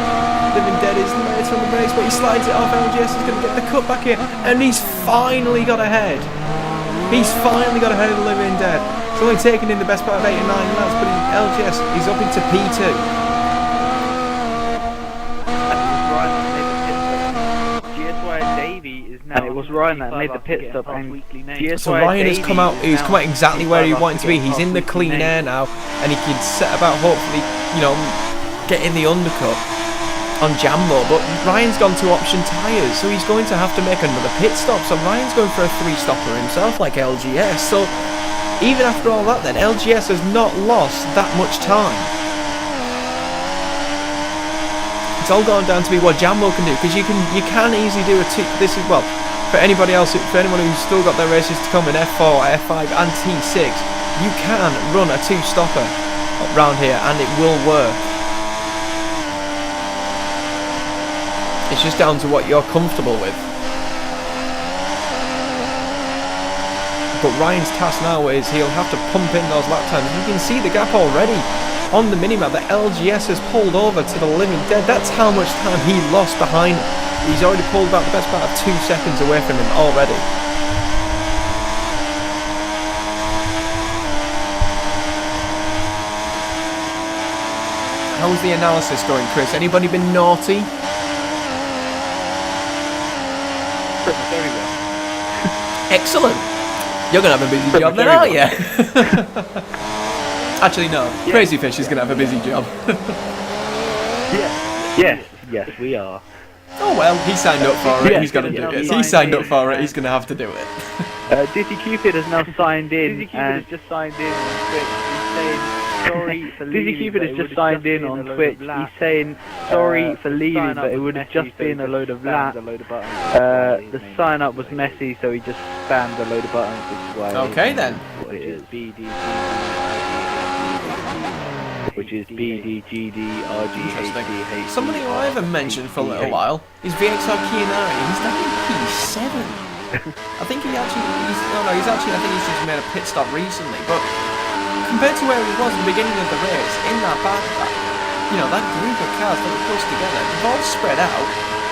Living Dead is late on the brakes, but he slides it off. LGS is going to get the cut back here, and he's finally got ahead. He's finally got ahead of the Living Dead. It's only taken in the best part of 8 and 9 laps, but LGS is up into P2. And it was Ryan that made the pit stop, and so Ryan has come out. He's come out exactly where he wanted to be. He's in the clean air now, and he can set about hopefully, getting the undercut on Jambo. But Ryan's gone to option tyres, so he's going to have to make another pit stop. So Ryan's going for a 3-stopper himself, like LGS. So even after all that, then LGS has not lost that much time. It's all gone down to be what Jambo can do, because you can easily do a two. This is, well, for anybody else, for anyone who's still got their races to come in F4, F5 and T6, you can run a 2-stopper around here and it will work. It's just down to what you're comfortable with. but Ryan's task now is he'll have to pump in those lap times. You can see the gap already on the minimap. The LGS has pulled over to the living dead. That's how much time he lost behind. He's already pulled about the best part of 2 seconds away from him already. How's the analysis going, Chris? Anybody been naughty? Very well. Excellent. You're going to have a busy job then, aren't you? Actually, no. Yeah. Crazy Fish is going to have a busy job. Yes, we are. Oh well, he signed up for it. He's going to do it. He signed up for it. He's going to have to do it. Dizzy Cupid has now signed in. Dizzy Cupid has just signed in on Twitch. He's saying sorry for leaving. Dizzy Cupid has just signed in on Twitch. He's saying sorry for leaving, but it would have just been a load of laps. The sign up was messy, so he just spammed a load of buttons. Okay then. Which is BD. Which is BDGDRGHDH. Somebody who I haven't mentioned for a little while is VXR Kianari. He's down in P7. I think I think he's just made a pit stop recently, but compared to where he was at the beginning of the race, in that that group of cars that were close together, they've all spread out,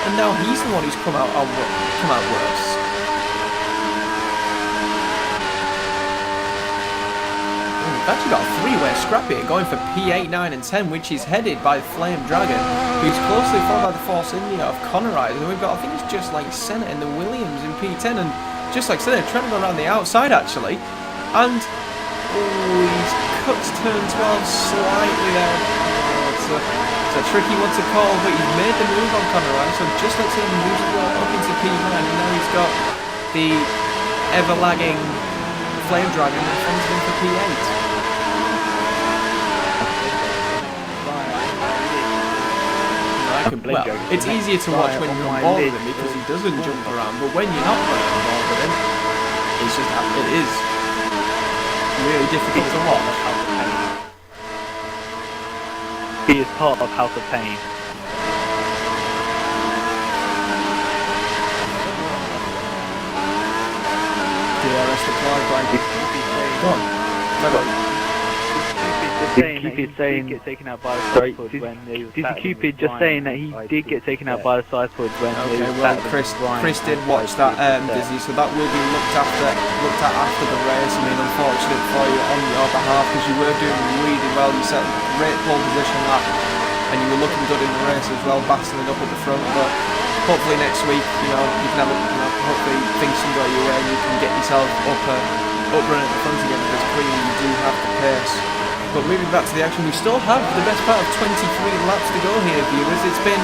and now he's the one who's come out worse. We've actually got a three-way scrap here going for P8, 9 and 10, which is headed by Flame Dragon, who's closely followed by the Force India of Conorize, and we've got, I think it's just like Senna in the Williams in P10, and just like Senna, trying to go around the outside actually, and he's cuts turn 12 slightly there. It's a tricky one to call, but he's made the move on Conorize, so just like Senna moves up into P9, and now he's got the ever-lagging Flame Dragon in front of him for P8. Well, it's easier to watch when you're on board with him because he doesn't jump around, but when you're not on board with him, it is really difficult to watch. He is part of House of Pain. DRS deployed by... Go on. Cupid saying get taken out by the side pod when Dizzy Cupid just saying that he did get taken out by the side pod when Chris did watch that Dizzy, so that will be looked at after the race. I mean, unfortunate for you on your behalf because you were doing really well. You set a great pole position lap and you were looking good in the race as well, battling up at the front. But hopefully next week, you can have hopefully things can go your way and you can get yourself up running at the front again because clearly you do have the pace. But moving back to the action, we still have the best part of 23 laps to go here, viewers. It's been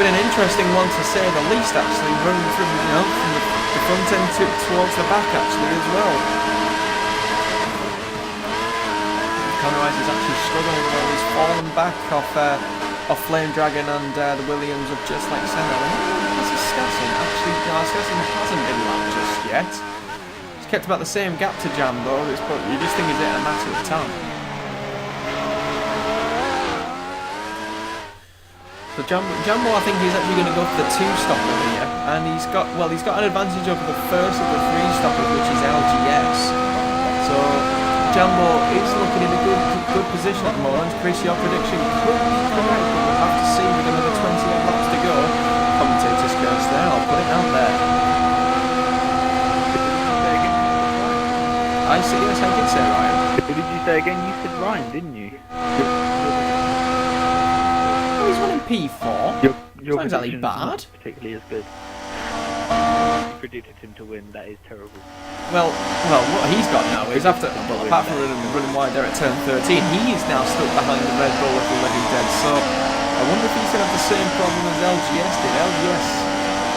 an interesting one to say the least, actually, running from the front end towards the back, actually, as well. Conorize is actually struggling a little. He's fallen back off Flame Dragon and the Williams of just like Senna. Is Skassin? Actually, no, Skassin hasn't been lapped just yet. He's kept about the same gap to Jambo, but you just think is it a matter of time. So Jambo, I think he's actually going to go for the 2-stopper here, and he's got an advantage over the first of the 3-stoppers, which is LGS. So Jambo is looking in a good position at the moment. Chris, your prediction could be correct, but we'll have to see with another 20 laps to go. Commentator's curse there, I'll put it out there. I said yes, I did say Ryan. What did you say again? You said Ryan, didn't you? He's running P4. Your sounds like bad. Particularly as good. You predicted him to win. That is terrible. Well, what he's got now is apart from running wide there at turn 13, he is now stuck behind the Red Bull of the Living Dead. So I wonder if he's going to have the same problem as LGS did. LGS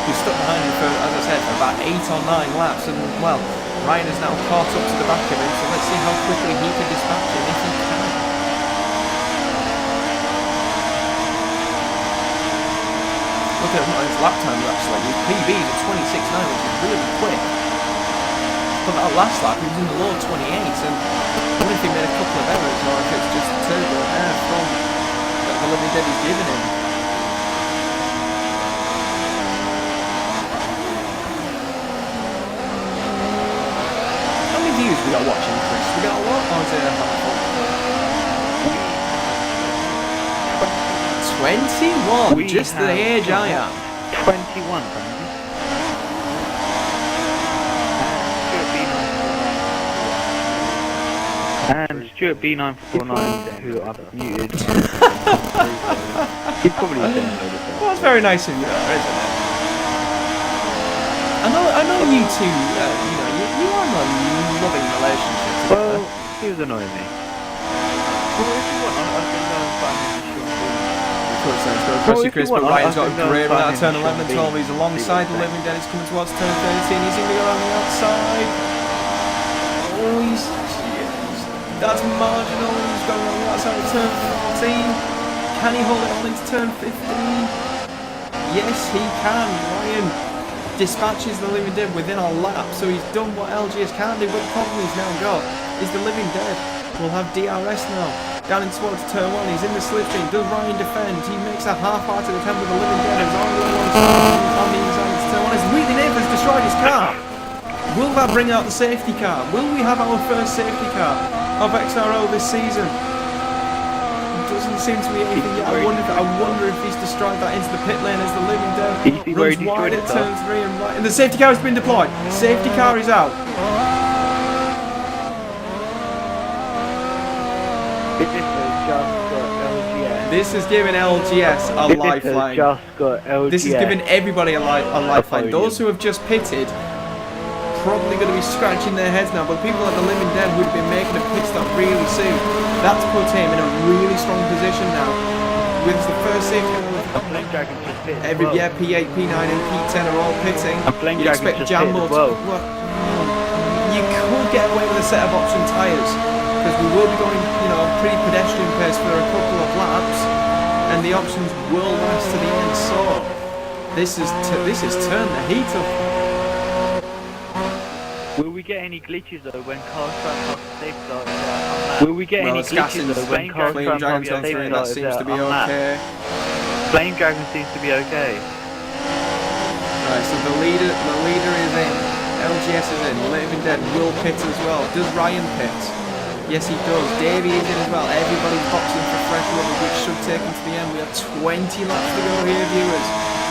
was stuck behind him for, as I said, for about 8 or 9 laps, and well, Ryan is now caught up to the back of him. So let's see how quickly he can dispatch him if he can. Look at his lap times actually, his PB's at 26.9, which is really quick. But that last lap, he was in the low 28s, and I wonder if he made a couple of errors, or if it's just turbo air from the Living Dead he's given him. We got a lot? Or is it a handful? 21, just the age I am. 21, Frankie. And Stuart B949, who I've muted. He's probably saying no. Well, that's very nice of you, isn't it? I know you two, you are in a loving relationship together. Well, he was annoying me. Well, if you want, I can go and find him. Chris, but Ryan's got a great run out of turn 11 and 12. He's alongside the Living Dead. He's coming towards turn 13. He's going to go around the outside. Oh, that's marginal. He's going on the outside of turn 14. Can he hold it on into turn 15? Yes, he can. Ryan dispatches the Living Dead within a lap, so he's done what LGS can do. But the problem he's now got is the Living Dead will have DRS now. Down in towards turn 1, he's in the slipstream. Does Ryan defend? He makes a half-hearted attempt with the Living Dead. He's on the inside of turn 1. His Wheatley Neighbours destroyed his car. Will that bring out the safety car? Will we have our first safety car of XRO this season? Doesn't seem to be anything yet. I wonder if he's destroyed that into the pit lane as the Living Dead runs wide at turn 3 and right. And the safety car has been deployed. Safety car is out. This has given LGS a lifeline. This has given everybody a lifeline. Those who have just pitted probably going to be scratching their heads now, but people like the Living Dead would have been making a pit stop really soon. That's put him in a really strong position now. With the first safety P8, P9 and P10 are all pitting. You expect Jambo to... You could get away with a set of option tyres, because we will be going, pretty pedestrian pace for a couple of laps, and the options will last to the end. So this has turned the heat up. Will we get any glitches though when cars try and pass the safe start? Will we get any glitches though when cars try and pass the safe start? That seems to be okay. Flame Dragon seems to be okay. Right, so the leader is in. LGS is in. Living Dead will pit as well. Does Ryan pit? Yes, he does. Davey is in as well. Everybody's boxing for fresh rubber, which should take him to the end. We have 20 laps to go here, viewers.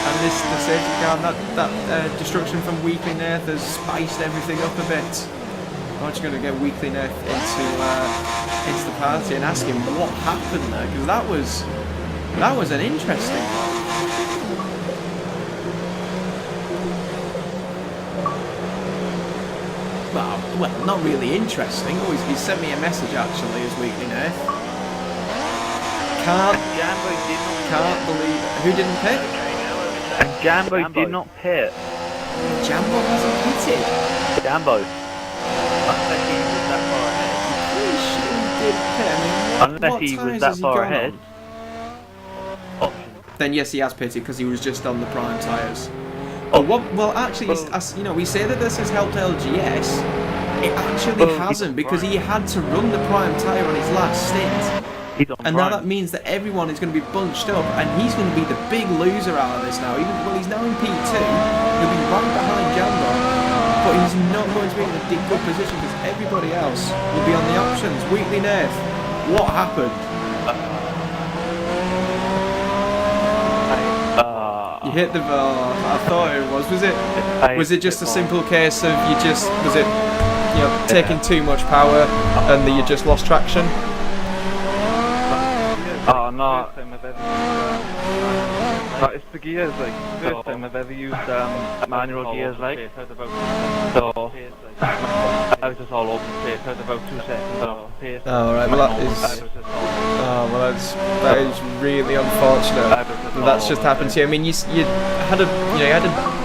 And the safety car, that destruction from Weekly Nath has spiced everything up a bit. I'm just going to get Weekly Nath into the party and ask him what happened there, because that was an interesting one. Well, not really interesting. Oh, he sent me a message actually as Weekly Nath. Can't believe it. Who didn't pick? And Jambo did not pit. Jambo hasn't pitted. Jambo. Unless he was that far ahead. Then yes, he has pitted because he was just on the prime tyres. Well, actually, we say that this has helped LGS. It actually hasn't, because he had to run the prime tyre on his last stint. And now that means that everyone is going to be bunched up, and he's going to be the big loser out of this now. He's now in P2, he'll be right behind Jambo, but he's not going to be in a good position because everybody else will be on the options. Weekly Nath, what happened? You hit the bar. I thought it was. Was it just a simple case of taking too much power and you just lost traction? Oh no. It's the gears, like, first time I've ever used manual gears, like, so I was just all over the place. I had about 2 seconds off pace. Oh right, well that is really unfortunate. That's just happened to you. I mean, you had a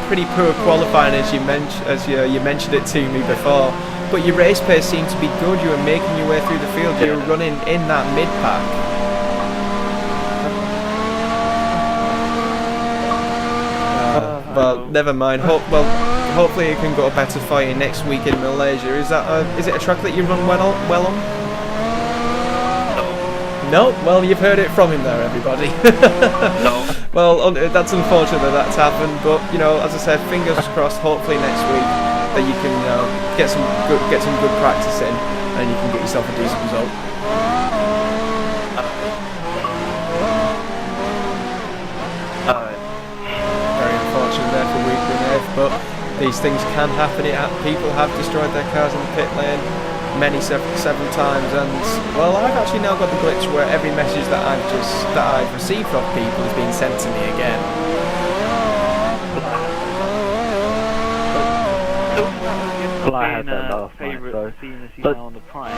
pretty poor qualifying as you mentioned it to me before, but your race pace seemed to be good. You were making your way through the field. You were running in that mid pack. Well, never mind. Hopefully it can go better for you next week in Malaysia. Is it a track that you run well on? No. Well, you've heard it from him there, everybody. No. Well, that's unfortunate that's happened, but as I said, fingers crossed. Hopefully next week that you can get some good practice in, and you can get yourself a decent result. Very unfortunate there for Weekly Nave, but these things can happen. People have destroyed their cars in the pit lane several times, and well, I've actually now got the glitch where every message that I've received from people is being sent to me again.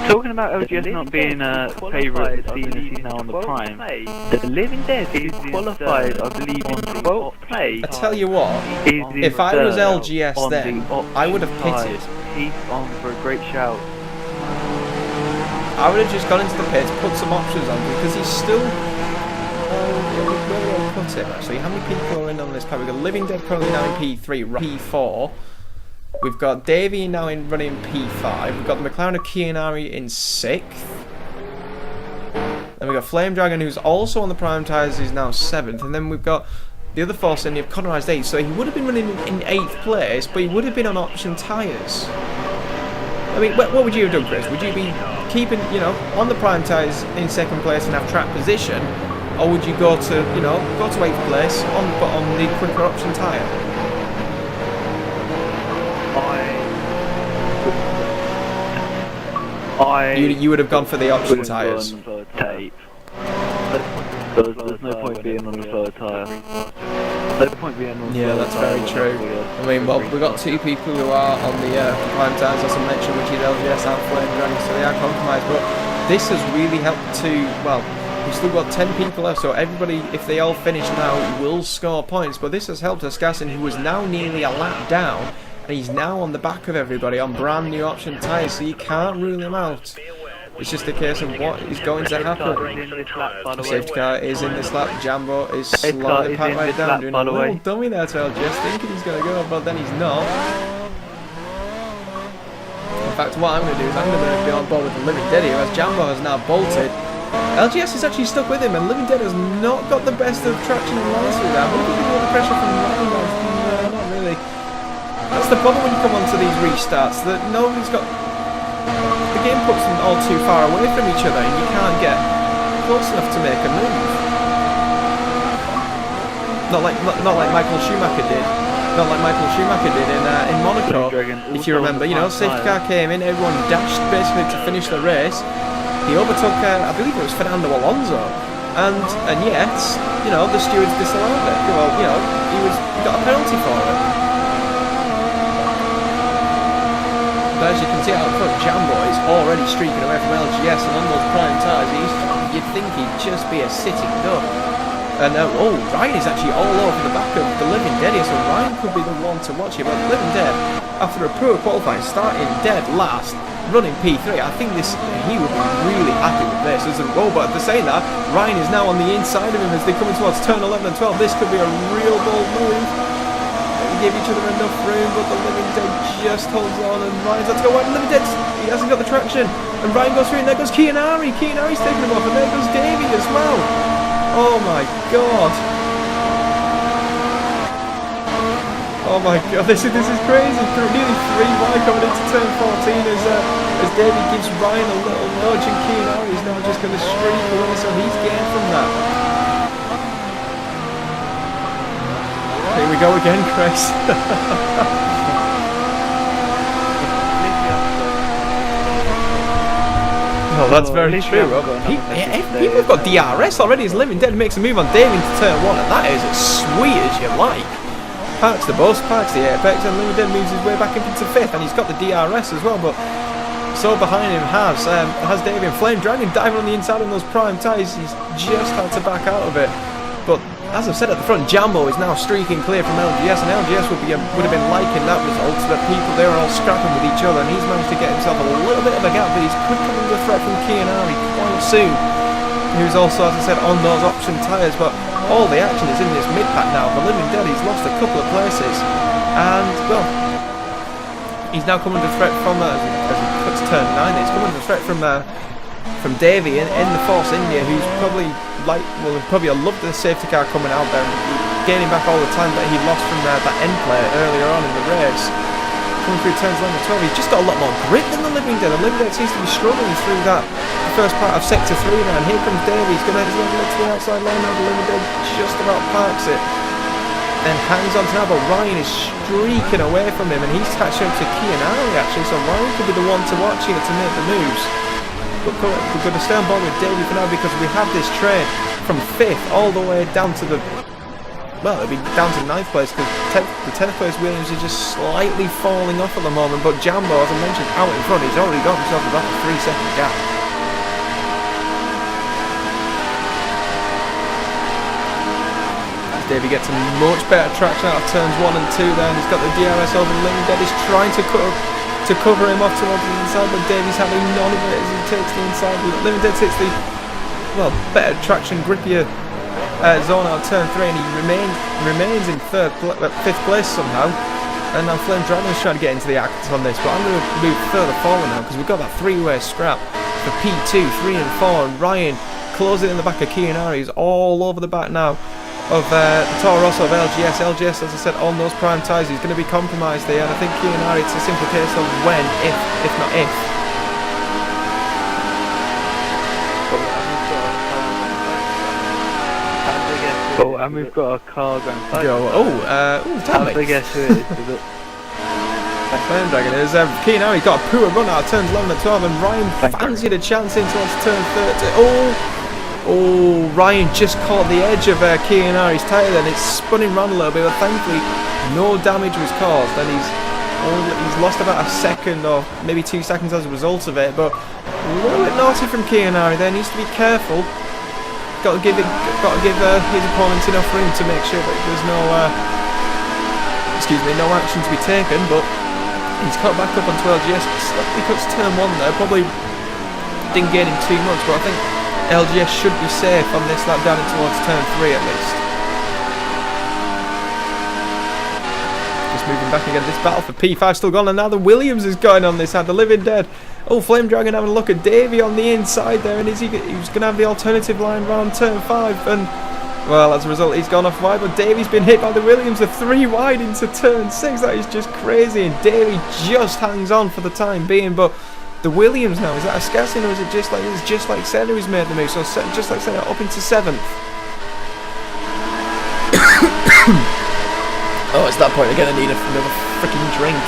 Talking about LGS not being a favourite, seeing as he's now on the prime, the Living Dead is qualified, I believe, in 12th place. I tell you what, if I was LGS then, I would have pitted. He's on for a great shout. I would have just gone into the pits, put some options on, because he's still... where do I put him, actually? How many people are in on this car? We've got Living Dead currently now in P3, P4. We've got Davey now running P5. We've got the McLaren of Kianari in 6th. Then we've got Flame Dragon, who's also on the prime tyres, who's now 7th. And then we've got the other Force India, Connorized 8th. So he would have been running in 8th place, but he would have been on option tyres. I mean, what would you have done, Chris? Would you be keeping, on the prime tyres in 2nd place and have track position? Or would you go to 8th place on the quicker option tyre? You would have gone for the option tyres. There's no point being on the third tyre. No point being on the Yeah, that's very true. I mean, well, we've got 2 people who are on the prime tyres, as I mentioned, which is LGS and Flame Dragon, so they are compromised. But this has really helped to, well, we've still got 10 people left, so everybody, if they all finish now, will score points. But this has helped Ascassin, who was now nearly a lap down, and he's now on the back of everybody on brand new option tyres, so you can't rule him out. It's just a case of what is going to happen. The safety car is in this lap. Jambo is slowly packed right down, doing a little dummy there to LGS, thinking he's going to go, but then he's not. In fact, what I'm going to do is I'm going to be on board with the Living Dead here, as Jambo has now bolted. LGS is actually stuck with him, and Living Dead has not got the best of traction and lines through that. But look at all the pressure from Ryan, guys. No, not really. That's the problem when you come onto these restarts, that nobody's got... The game puts them all too far away from each other, and you can't get close enough to make a move. Not like Michael Schumacher did. Not like Michael Schumacher did in Monaco. If you remember, safety car came in, everyone dashed basically to finish the race. He overtook, I believe it was Fernando Alonso, and yet, the stewards disallowed it. Well, he got a penalty for it. But as you can see out front, Jambo is already streaking away from LGS, and on those prime tyres, you'd think he'd just be a sitting duck. And Ryan is actually all over the back of the Living Dead here, so Ryan could be the one to watch him. But Living Dead, after a poor qualifying, starting dead last, running P3, I think he would be really happy with this. But at the same that, Ryan is now on the inside of him as they come towards turn 11 and 12. This could be a real bold move. They give each other enough room, but the Living Dead just holds on, and Ryan's had to go wide. Living Dead, he hasn't got the traction, and Ryan goes through, and there goes Kianari. Kianari's taking him off, and there goes Davey as well. Oh my god. Oh my god, this is crazy. Nearly 3 wide coming into turn 14 as Davey gives Ryan a little nudge, and Kianari is now just going to streak away, so he's gained from that. Here we go again, Chris. Oh, that's very true. People have got DRS already as Living Dead makes a move on Davey into turn 1, and that is as sweet as you like. Parks the bus, parks the apex, and Living Dead moves his way back into 5th, and he's got the DRS as well, but so behind him has Davey, and Flame Dragon diving on the inside on those prime tyres. He's just had to back out of it. But as I've said at the front, Jambo is now streaking clear from LGS, and LGS would have been liking that result, so that they were all scrapping with each other, and he's managed to get himself a little bit of a gap, but he's could come under threat from Kianari quite soon, who's also, as I said, on those option tyres. But all the action is in this mid-pack now. The Living Dead, he's lost a couple of places, and, well, he's now coming under threat from, as he cuts turn 9, he's coming under threat from Davey in the Force India, who's probably probably loved the safety car coming out there and gaining back all the time that he lost from that end player earlier on in the race. coming through turns 11 and 12. He's just got a lot more grip than the Living Dead. The Living Dead seems to be struggling through that first part of sector 3 now. And here comes Davey. He's going to look to the outside line now. The Living Dead just about parks it. Then hangs on to now, but Ryan is streaking away from him, and he's catching up to Kianari actually, so Ryan could be the one to watch here to make the moves. But we're going to stay on board with Davey for now because we have this train from 5th all the way down to the, well, it'll be down to 9th place because the 10th place Williams is just slightly falling off at the moment, but Jambo, as I mentioned, out in front, he's already got himself about a 3-second gap. Davey gets a much better traction out of turns 1 and 2 there, and he's got the DRS over Living Dead. He's trying to cover him off towards the inside, but Davey's having none of it as he takes the inside. Living Dead takes the, well, better traction, grippier zone out of turn 3, and he remains in 5th place somehow. And now Flame Dragon's trying to get into the act on this, but I'm going to move further forward now because we've got that 3-way scrap for P2, 3 and 4, and Ryan closing in the back of Kianari. He's all over the back now of the Toro Rosso of LGS. LGS, as I said, on those prime tyres, he's going to be compromised there, and I think Kianari, it's a simple case of when, if not if. Oh, and we've got a car going past. Tell me. I guess who it is. Flame Dragon is Kianari got a poor run out of turns 11 and 12, and Ryan fancied a chance in towards turn 30. Oh, Ryan just caught the edge of Kianari's tyre then. It's spun him round a little bit, but thankfully no damage was caused, and he's lost about a second or maybe 2 seconds as a result of it, but a little bit naughty from Kianari there. Needs to be careful. Got to give his opponent enough room to make sure that there's no no action to be taken, but he's cut back up onto LGS, slightly cuts turn 1 there, probably didn't gain him too much, but I think LGS should be safe on this lap down towards turn 3 at least. Just moving back again, this battle for P5 still gone, and now the Williams is going on this side, the Living Dead. Oh, Flame Dragon having a look at Davey on the inside there, and he's going to have the alternative line round turn 5, and well, as a result he's gone off wide, but Davey's been hit by the Williams, the 3 wide into turn 6, that is just crazy, and Davey just hangs on for the time being, but the Williams now, is that a scassing, or is it just like Senna who's made the move? So just like Senna up into 7th. Oh, it's that point again, I need another freaking drink.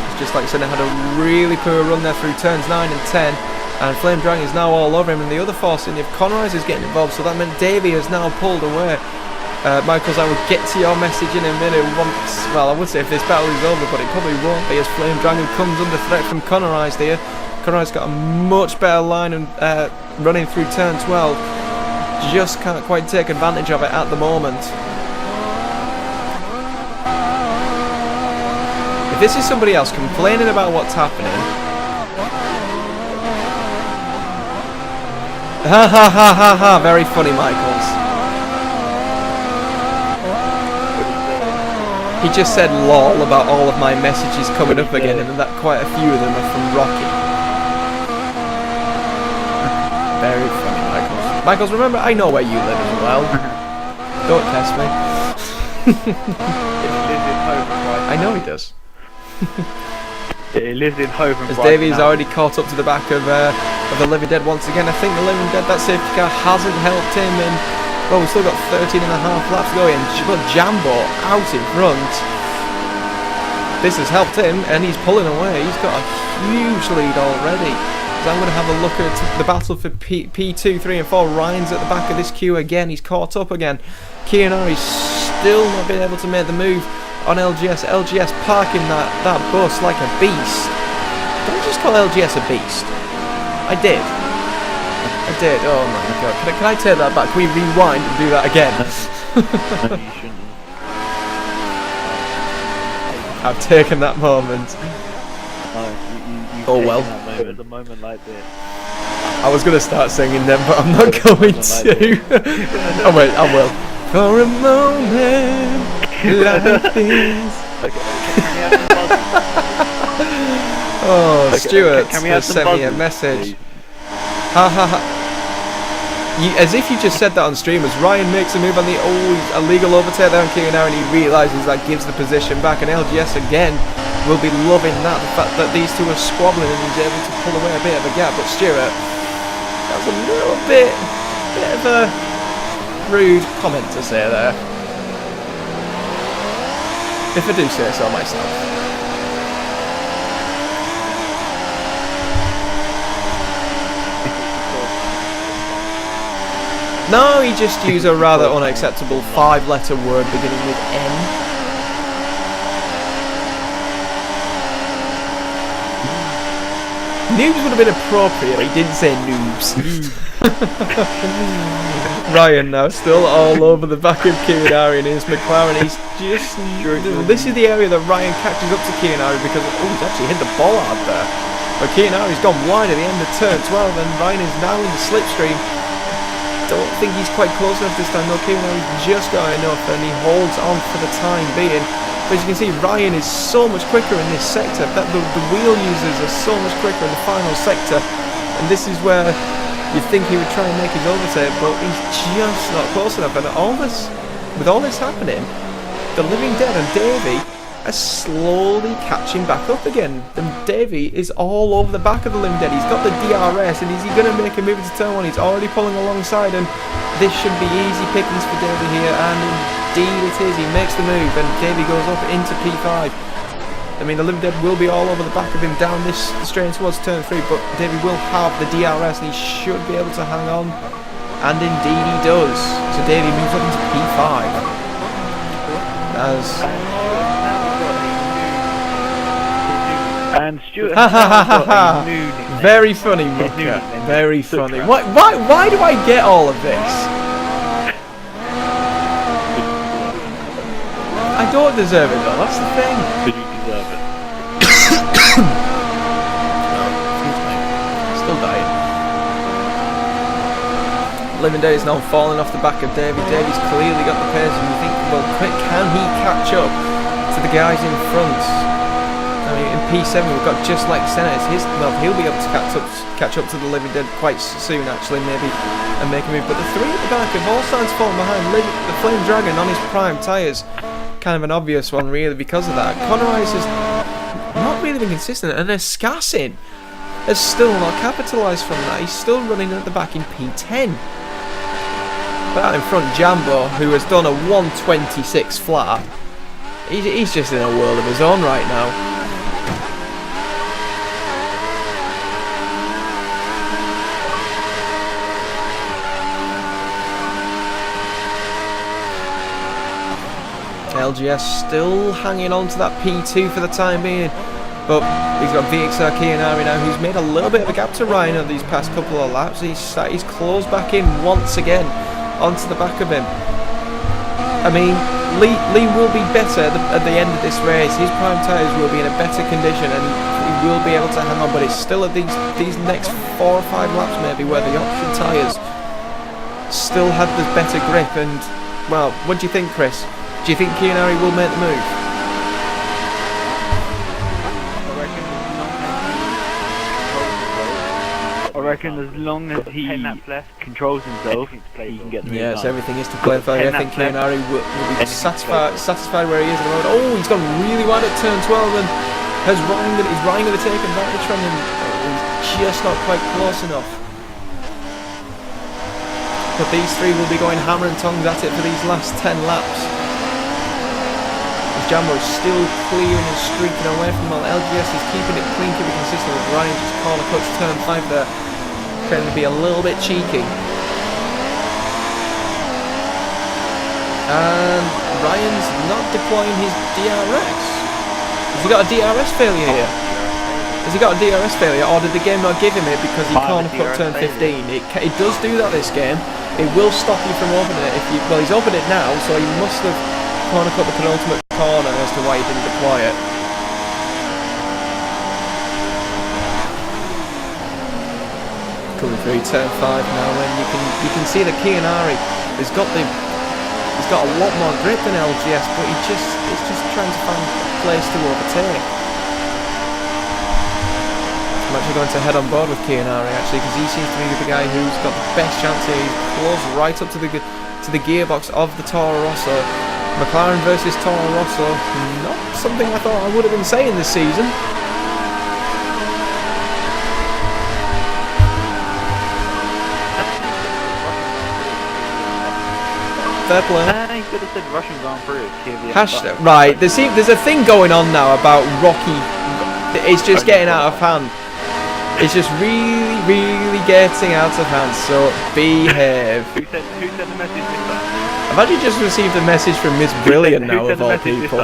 It's just like Senna had a really poor run there through turns 9 and 10, and Flame Dragon is now all over him, and the other force in, if Conrise is getting involved, so that meant Davey has now pulled away. Michaels, I will get to your message in a minute once, well, I would say if this battle is over, but it probably won't be, as Flame Dragon comes under threat from Conrise there. Conrise got a much better line and running through turn 12, just can't quite take advantage of it at the moment. If this is somebody else complaining about what's happening, ha ha ha ha ha, very funny, Michaels. He just said lol about all of my messages coming up again, and that quite a few of them are from Rocky. Very funny, Michaels. Michaels, remember, I know where you live as well. Don't test me. I know he does. He lives in Hove and as Davey's already caught up to the back of the Living Dead once again. I think the Living Dead, that safety car hasn't helped him, and well, we've still got 13 and a half laps going. You've got Jambo out in front. This has helped him, and he's pulling away. He's got a huge lead already. So I'm going to have a look at the battle for P2, 3 and 4. Ryan's at the back of this queue again. He's caught up again. Kianari's still not been able to make the move on LGS. LGS parking that bus like a beast. Did I just call LGS a beast? I did. I did. Oh my god. Can I take that back? Can we rewind and do that again? No, you shouldn't. I've taken that moment. No, oh well. At the moment like this. I was going to start singing then, but I'm not going to. Oh wait, I will. For a moment, like this. Oh, Stuart has sent me a message. Ha ha ha. As if you just said that on stream, as Ryan makes a move on the illegal overtake there on Kieran, and he realises that gives the position back, and LGS again will be loving that, the fact that these two are squabbling and he's able to pull away a bit of a gap. But Stuart, that was a little bit of a rude comment to say there, if I do say so myself. No, he just used a rather unacceptable 5-letter word beginning with N. Noobs would have been appropriate, but he didn't say noobs. Ryan now still all over the back of Kirinari in his McLaren. He's just... This is the area that Ryan catches up to Kirinari because... Oh, he's actually hit the ball hard there. But Kirinari's gone wide at the end of turn 12 and Ryan is now in the slipstream. Don't think he's quite close enough this time though. Kirinari's just got enough and he holds on for the time being. But as you can see, Ryan is so much quicker in this sector. That the wheel users are so much quicker in the final sector. And this is where you'd think he would try and make his overtake, but he's just not close enough. And with all this happening, the Living Dead and Davey are slowly catching back up again. And Davey is all over the back of the Living Dead. He's got the DRS, and is he going to make a move into turn 1? He's already pulling alongside, and this should be easy pickings for Davey here. And indeed it is. He makes the move, and Davey goes up into P5. I mean, the Living Dead will be all over the back of him down this straight towards turn 3, but Davey will have the DRS, and he should be able to hang on. And indeed he does. So Davey moves up into P5. And Stuart got a new nickname. Very funny, Mucker. Very funny. Why do I get all of this? I don't deserve it though, that's the thing. But you deserve it. Excuse me. Still dying. Living Day is now falling off the back of Davey. Davey's clearly got the pace, and you think, well, can he catch up to the guys in front? I mean, in P7 we've got just like Senna. He'll be able to catch up to the Living Dead quite soon, actually, maybe, and make a move. But the three at the back have all started to fall behind. The Flame Dragon on his prime tyres, kind of an obvious one, really, because of that. Connor Rice has not really been consistent, and Escassin has still not capitalised from that. He's still running at the back in P10. But out in front, Jambo, who has done a 126 flat, he's just in a world of his own right now. LGS still hanging on to that P2 for the time being, but he's got VXR Kianari now, who's made a little bit of a gap to Ryan over these past couple of laps. He's closed back in once again onto the back of him. I mean, Lee will be better at the end of this race. His prime tyres will be in a better condition and he will be able to hang on, but it's still at these next 4 or 5 laps maybe where the option tyres still have the better grip. And, well, what do you think, Chris? Do you think Kianari will make the move? I reckon as long as he controls himself, he can get the move. Yes, everything is to play for. I think Kianari will be satisfied where he is at the moment. Oh, he's gone really wide at turn 12 and is Ryan going to take advantage from him? He's just not quite close enough. But these three will be going hammer and tongs at it for these last 10 laps. Jambo is still clearing and streaking away from while LGS is keeping it clean, keeping it consistent with Ryan just corner cuts turn 5 there, trying to be a little bit cheeky. And Ryan's not deploying his DRS. Has he got a DRS failure here? Has he got a DRS failure, or did the game not give him it because he corner cut turn 15? It does do that this game. It will stop you from opening it. Well, he's opened it now, so he must have corner cut the penultimate corner as to why he didn't deploy it. Coming through turn 5 now, and you can see that Kianari has got a lot more grip than LGS, but he's just trying to find a place to overtake. I'm actually going to head on board with Kianari actually, because he seems to be the guy who's got the best chance here. He's close right up to the gearbox of the Toro Rosso. McLaren versus Toro Rosso, not something I thought I would have been saying this season. Fair play. He could have said Russian Grand Prix. Hashtag, right, there's a thing going on now about Rocky. It's just getting out of hand. It's just really, really getting out of hand, so behave. Who sent the message this time? I've actually just received a message from Miss Brilliant now, of all people.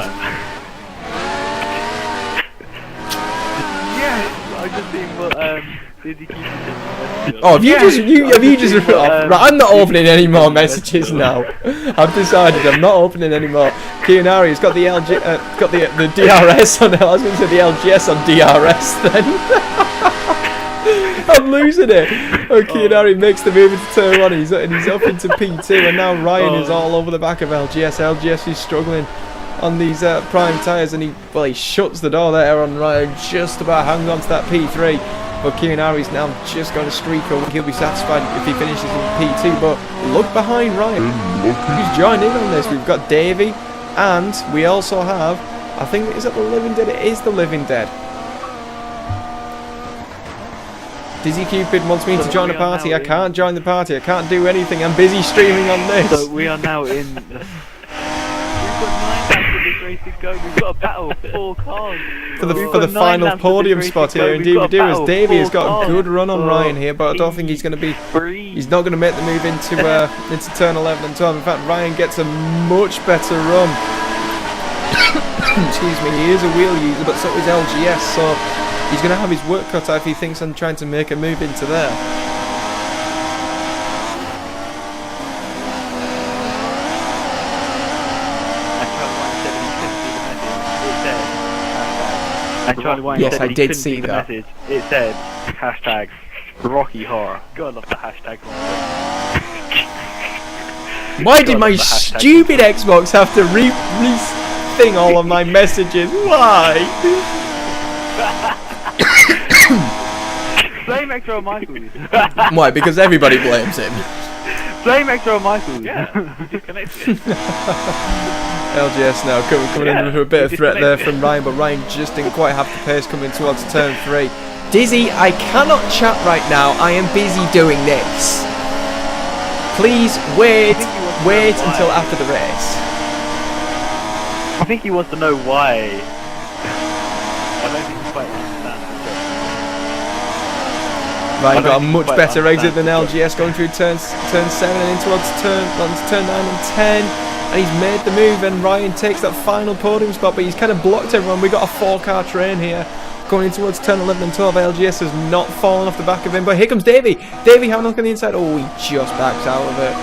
Yes, I just seen what did he keep it? Oh, have you just right, I'm not opening any more messages now. I've decided I'm not opening any more. Kianari's got the got the DRS on. I was going to say the LGS on DRS then. I'm losing it. Oh, Kianari makes the move into turn 1 and he's up into P2, and now Ryan is all over the back of LGS. LGS is struggling on these prime tyres, and he shuts the door there on Ryan, just about hangs on to that P3. But Kianari's now just got a streak over. He'll be satisfied if he finishes in P2. But look behind Ryan. Who's joined in on this? We've got Davey, and we also have, I think, is it the Living Dead? It is the Living Dead. Dizzy Cupid wants me to join the party. I can't join the party. I can't do anything. I'm busy streaming on this. So we are now in. We've got 9 laps of this race to go. We've got a battle of 4 cars. For the final podium spot here, indeed we do. As Davey has got a good run on Ryan here, but I don't think he's going to be. He's not going to make the move into turn 11 and 12. In fact, Ryan gets a much better run. Excuse me. He is a wheel user, but so is LGS. So he's going to have his work cut out if he thinks I'm trying to make a move into there. And Charlie White yes, I did see that. Message. It said hashtag Rocky Horror. God, I love the hashtag. Why did my stupid Xbox have to re-thing all of my messages? Why? Blame Extra Michaels. Why? Because everybody blames him. Blame Extra Michaels. Yeah, disconnected. LGS now coming into a bit of threat there from Ryan, but Ryan just didn't quite have the pace coming towards turn 3. Dizzy, I cannot chat right now. I am busy doing this. Please wait until after the race. I think he wants to know why. I don't think he quite understands. Ryan got a much better exit than LGS, going through turn 7 and in towards turn 9 and 10. And he's made the move, and Ryan takes that final podium spot, but he's kind of blocked everyone. We got a 4-car train here going in towards turn 11 and 12. LGS has not fallen off the back of him, but here comes Davey. Davey having a look on the inside. Oh, he just backs out of it.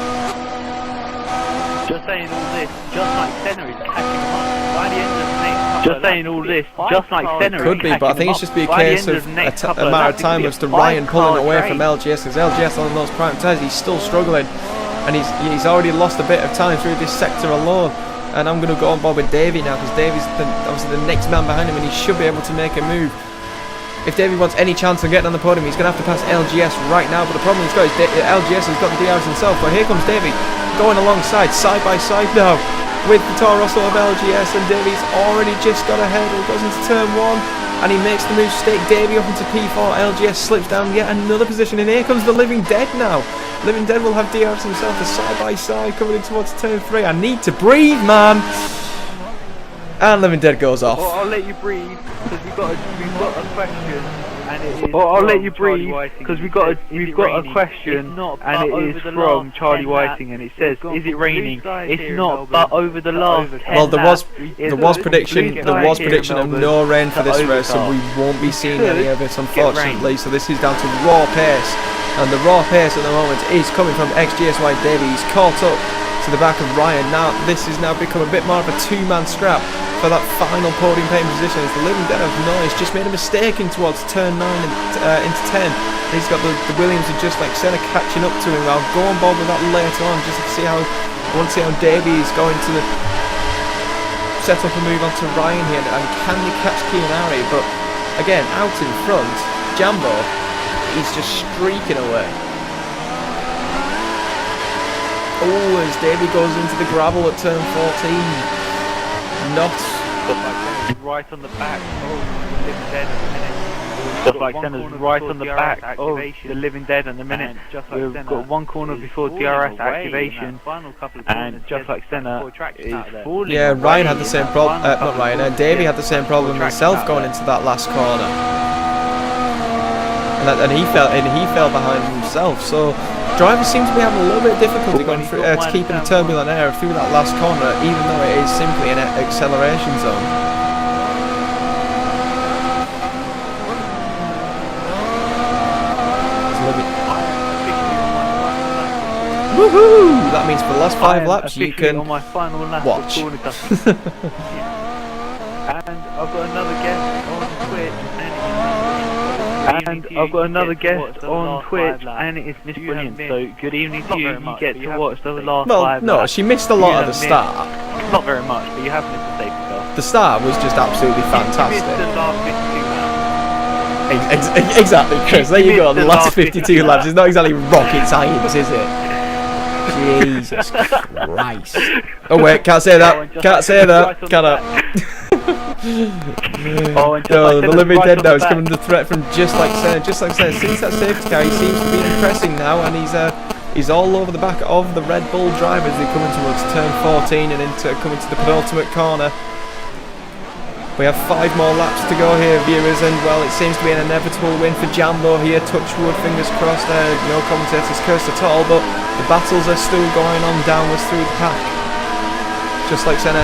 Just saying all this, just like Senna is catching him up. By the end of the next just saying all this, just like Senna is could be, but I think it's just be a case of a matter of time as to Ryan pulling away from LGS, because LGS on those prime tyres, he's still struggling. And he's already lost a bit of time through this sector alone. And I'm going to go on board with Davey now, because Davey's obviously the next man behind him, and he should be able to make a move. If Davey wants any chance of getting on the podium, he's going to have to pass LGS right now. But the problem he's got is LGS has got the DRs himself. But here comes Davey going alongside, side by side now, with the Toro Rosso of LGS. And Davey's already just got ahead. He goes into turn 1, and he makes the move to take Davey up into P4. LGS slips down yet another position, and here comes the Living Dead now. Living Dead will have DRS himself, a side by side coming in towards turn 3. I need to breathe, man. And Living Dead goes off. Well, I'll let you breathe because we've got a question, and it is. Well, I'll let you breathe because we've got a question, and it is from Charlie Whiting, and it says, "Is it raining?" It's not, but over the last 10 well, there was prediction of no rain for this race, so we won't be seeing any of it, unfortunately. So this is down to raw pace. And the raw pace at the moment is coming from XGSY Davey. He's caught up to the back of Ryan. Now this has now become a bit more of a 2-man scrap for that final podium paying position. As the Living Dead of Noise just made a mistake in towards turn 9 and into 10. And he's got the Williams and just like Senna catching up to him. I'll go on board with that later on just to see how I want to see how Davey is going to set up a move onto Ryan here. And can they catch Kianari? But again, out in front, Jambo, he's just streaking away. Oh, as Davey goes into the gravel at turn 14. Not right on the back. Oh, the living dead in a minute. Just like Senna's right on the back. Oh, the living dead in a minute. We've got one corner before DRS activation, and just like Senna is falling. Yeah, Ryan had the same problem. Not Ryan. Davey had the same problem himself going into that last corner, and he fell behind himself. So drivers seem to be having a little bit of difficulty going through, keeping the turbulent air through that last corner, even though it is simply an acceleration zone. Woohoo! That means for the last 5 laps you can on my final lap watch. And I've got another guest on Twitch, and it's Miss Brilliant. So good evening to you. You get to watch the last 5 laps. She missed a lot of the start. Not very much, but you have missed the safety car. The start was just absolutely fantastic. You missed the last 52 laps. Exactly, Chris. There you go. The last 52 laps. It's not exactly rocket science, is it? Jesus Christ. Oh wait, can't say that. Can't say that. Can I? The living dead now is coming under threat from just like Senna. Just like Senna. Since that safety car, he seems to be impressing now, and he's all over the back of the Red Bull drivers. They're coming towards turn 14 and coming to the penultimate corner. We have 5 more laps to go here, viewers, and well, it seems to be an inevitable win for Jambo here. Touch wood, fingers crossed. No commentators cursed at all, but the battles are still going on downwards through the pack. Just like Senna.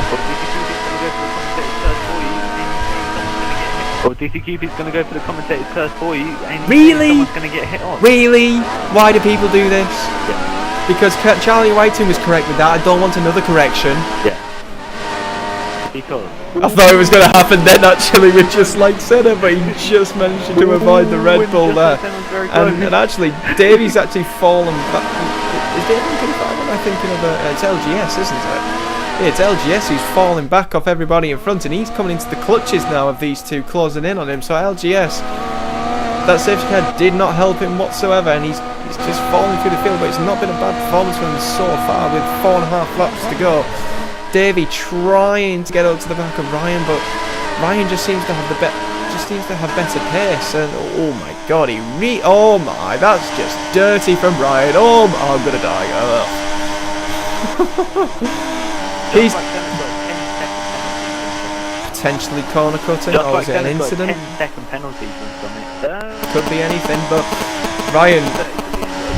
Or do you think Cupid's going to go for the commentator's curse for you? And really? Someone's going to get hit on? Really? Why do people do this? Yeah. Because Charlie Whiting was correct with that. I don't want another correction. Yeah. Because I thought it was going to happen then actually with just like Senna, but he just managed to avoid the Red Bull there. And actually, Davey's actually fallen back. Is Davey in P5? Am I thinking of it's LGS, isn't it? Yeah, it's LGS who's falling back off everybody in front, and he's coming into the clutches now of these two closing in on him. So LGS, that safety car did not help him whatsoever, and he's just falling through the field, but it's not been a bad performance from him so far with 4.5 laps to go. Davey trying to get up to the back of Ryan, but Ryan just seems to have better pace. And oh my God, oh my, that's just dirty from Ryan. Oh my, I'm gonna die. He's potentially corner cutting, or is it an incident? 10-second penalty from something. Could be anything, but Ryan.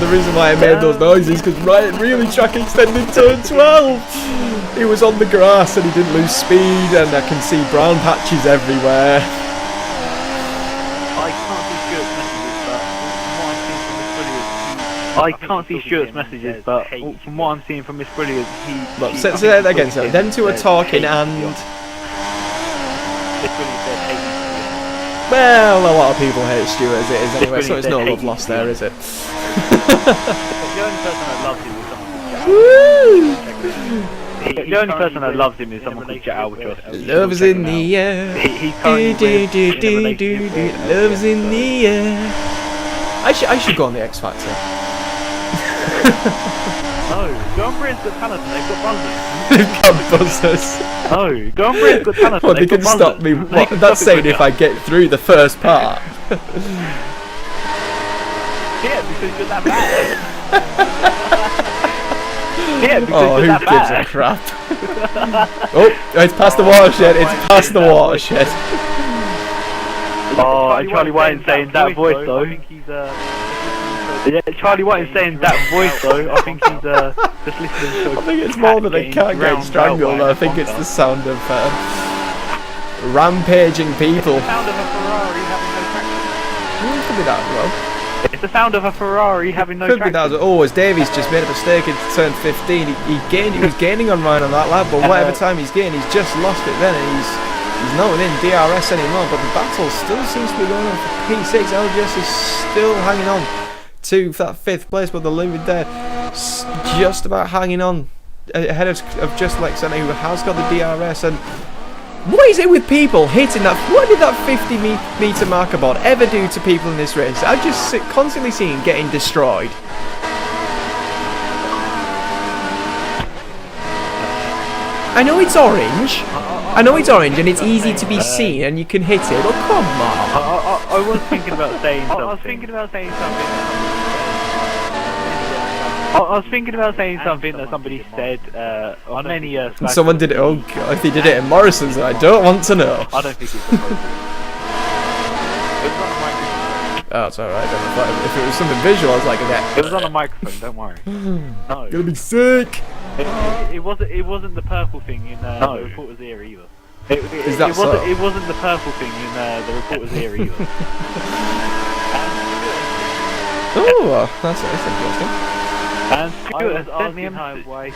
The reason why I made those noises is because Ryan really track extended turn 12. He was on the grass and he didn't lose speed, and I can see brown patches everywhere. I can't see Stuart's messages, but from what I'm seeing from Miss Brilliant, Look, say that again, so them two are talking and... Well, a lot of people hate Stuart as it is anyway, so it's no love lost there, is it? The only person that loves him is someone called Jet Albatross. Love's in the air. Love's in the air. I should go on the X Factor. No, Grand Prix's got talent. They've got buzzers. They've got buzzers. No, Grand Prix's got talent. Well, they can stop me. That's saying if I get through the first part. Yeah, because you're that bad. Yeah, because who you're that gives bad. a crap? Oh, it's past the watershed. It's past the watershed. Oh, and Charlie White saying that voice though. I think he's yeah, Charlie White is saying that voice though. I think he's just listening to. I think it's more that they can't get strangled. I think it's the sound of rampaging people. It's the sound of a Ferrari having no traction. It could be that as well. It's the sound of a Ferrari having no traction. Could be that as well. Oh, as Davies just made a mistake in turn 15. He was gaining on Ryan on that lap, but whatever time he's gained, he's just lost it then, and he's not within DRS anymore. But the battle still seems to be going on for P6. LGS is still hanging on to that 5th place, but the limit there just about hanging on ahead of just like Senna, who has got the DRS, and What is it with people hitting that? What did that 50-meter marker board ever do to people in this race? I've just constantly seen getting destroyed. I know it's orange. I know it's orange and it's easy to be seen and you can hit it. But come on. I was thinking about saying something. I was thinking about saying something that somebody said on many years back. Someone did it. Oh god, if he did it in Morrison's, I don't want to know. I don't think it's appropriate. It was on a microphone. Oh, it's alright then. If it was something visual, I was like, okay. It was on a microphone. Don't worry. No. Gonna be sick. It wasn't the purple thing in the reporter's ear either. Is that so? It wasn't the purple thing in the reporter's ear either. Oh, that's interesting. And Stuart has asked me why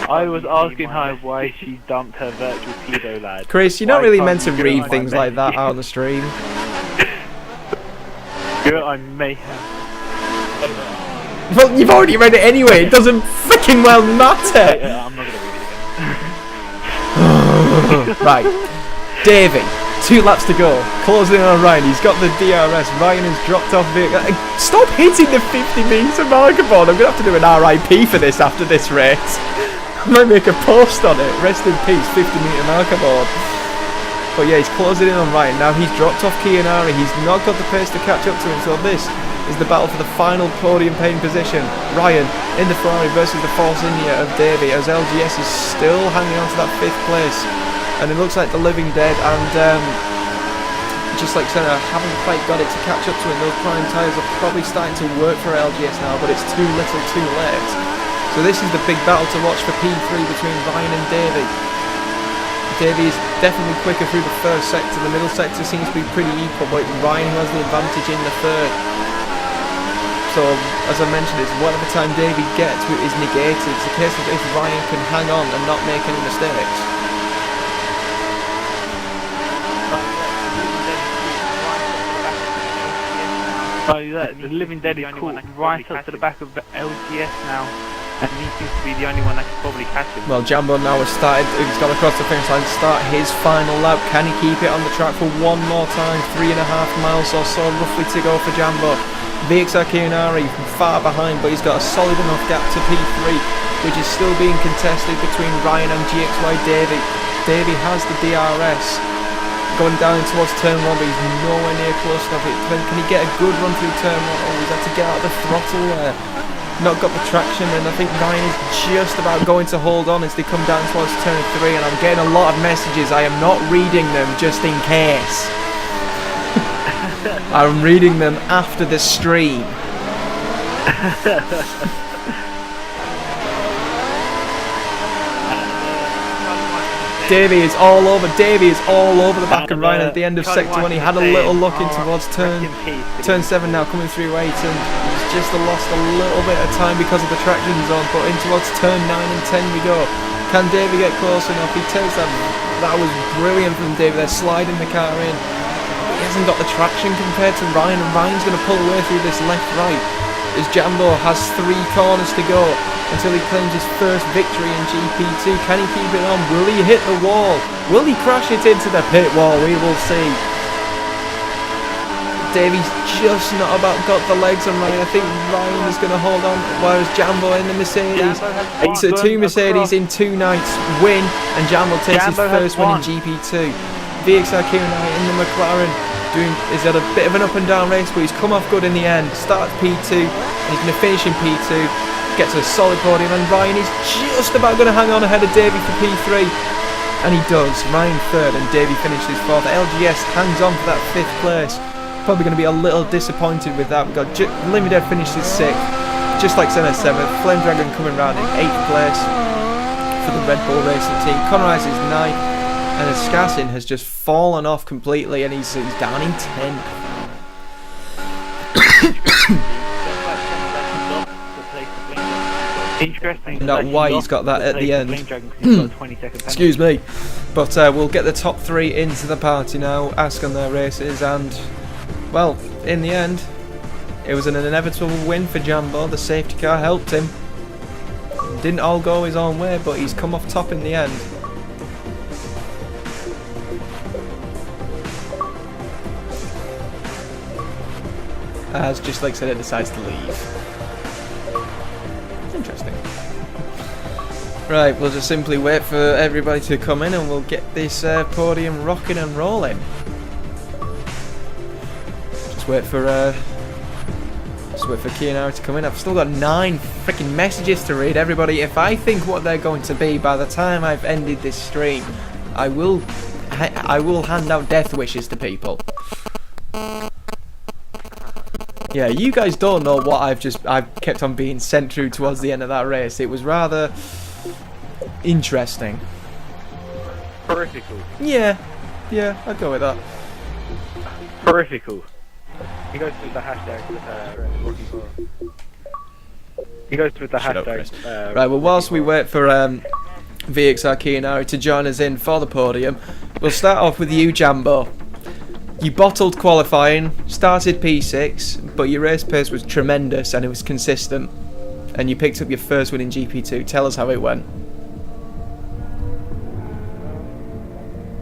I was asking her why she dumped her virtual pedo lad. Chris, you're not really meant to read things like that out on the stream. Stuart, I may have. Well, you've already read it anyway. It doesn't freaking well matter. I'm not gonna read it again. Right, Davey. 2 laps to go. Closing in on Ryan. He's got the DRS. Ryan has dropped off the... Stop hitting the 50-meter marker board. I'm gonna have to do an RIP for this after this race. I might make a post on it. Rest in peace, 50-meter marker board. But yeah, he's closing in on Ryan. Now he's dropped off Chianari. He's not got the pace to catch up to him. So this is the battle for the final podium paying position. Ryan in the Ferrari versus the Force India of Davey, as LGS is still hanging on to that 5th place. And it looks like the living dead, and just like Senna, haven't quite got it to catch up to it. Those prime tyres are probably starting to work for LGS now, but it's too little too late. So this is the big battle to watch for P3 between Ryan and Davey. Davey is definitely quicker through the first sector. The middle sector seems to be pretty equal, but Ryan who has the advantage in the third. So, as I mentioned, it's whatever time Davey gets is negated. It's a case of if Ryan can hang on and not make any mistakes. Oh, the living dead is caught right up to the back of LGS now, and he seems to be the only one that can probably catch him. Well, Jambo now has started, he's gone across the finish line to start his final lap. Can he keep it on the track for one more time? 3.5 miles or so roughly to go for Jambo. VXR Chianari far behind, but he's got a solid enough gap to P3, which is still being contested between Ryan and GXY Davey. Davey has the DRS. Going down towards turn 1, but he's nowhere near close enough. Can he get a good run through turn 1? Oh, he's had to get out of the throttle there. Not got the traction, and I think Ryan is just about going to hold on as they come down towards turn 3, and I'm getting a lot of messages. I am not reading them just in case. I'm reading them after the stream. Davey is all over the back of Ryan at the end of sector 1. He had a little look in towards turn 7 now, coming through 8, and he's just lost a little bit of time because of the traction zone, but in towards turn 9 and 10 we go. Can Davey get close enough? He takes that. That was brilliant from Davey. They're sliding the car in. He hasn't got the traction compared to Ryan, and Ryan's going to pull away through this left-right as Jambo has 3 corners to go until he claims his first victory in GP2. Can he keep it on? Will he hit the wall? Will he crash it into the pit wall? We will see. Davey's just not about got the legs on Ryan. I think Ryan is going to hold on, whereas Jambo in the Mercedes. It's a 2 Mercedes in 2 nights win, and Jambo takes his first win in GP2. VXR Chianari in the McLaren is at a bit of an up and down race, but he's come off good in the end. Starts P2, and he's going to finish in P2. Gets a solid podium, and Ryan is just about going to hang on ahead of Davey for P3, and he does. Ryan 3rd and Davey finishes 4th. LGS hangs on for that 5th place. Probably going to be a little disappointed with that. We've got Limited finishes 6th, just like Senna 7th. Flame Dragon coming round in 8th place for the Red Bull Racing team. Conrad is 9th, and Skassin has just fallen off completely, and he's down in 10th. Interesting. Not why he's got that at the end. Excuse me. But we'll get the top 3 into the party now, ask on their races, and well, in the end, it was an inevitable win for Jambo. The safety car helped him. Didn't all go his own way, but he's come off top in the end. as, just like I said, it decides to leave. It's interesting. Right, we'll just simply wait for everybody to come in and we'll get this podium rocking and rolling. Just wait for Kianari to come in. I've still got 9 freaking messages to read. Everybody, if I think what they're going to be by the time I've ended this stream, I will hand out death wishes to people. Yeah, you guys don't know what I've kept on being sent through towards the end of that race. It was rather interesting. Horrifical. Yeah, I'd go with that. Horrifical. He goes with the hashtag. He goes with the hashtag. Right, well, whilst we wait for VXR Kianari to join us in for the podium, we'll start off with you, Jambo. You bottled qualifying, started P6, but your race pace was tremendous and it was consistent. And you picked up your first win in GP2. Tell us how it went.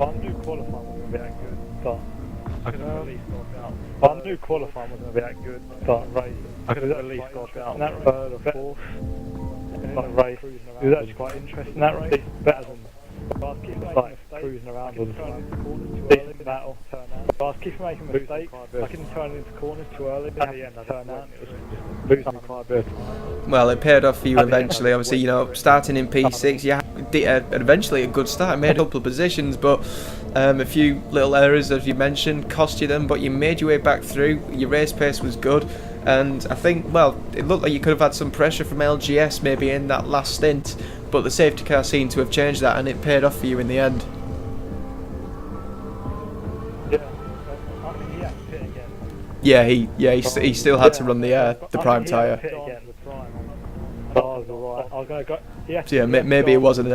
I knew qualifying was going to be that good, but I could have at least got out. I knew qualifying was going to be that good, but racing, I could have at least got out. And that third or fourth, in that race, it was actually quite interesting. That race, better than basket, like cruising around all the time. Decent battle, turn out. But I keep making mistakes. I couldn't turn into corners too early. At the end, I turned out. It was just losing quite a bit. Well, it paid off for you eventually. Obviously, you know, starting in P6, you had eventually a good start. Made a couple of positions, but a few little errors, as you mentioned, cost you them. But you made your way back through. Your race pace was good, and I think, well, it looked like you could have had some pressure from LGS maybe in that last stint. But the safety car seemed to have changed that, and it paid off for you in the end. Yeah, he still had to run the prime tyre. So yeah, maybe it wasn't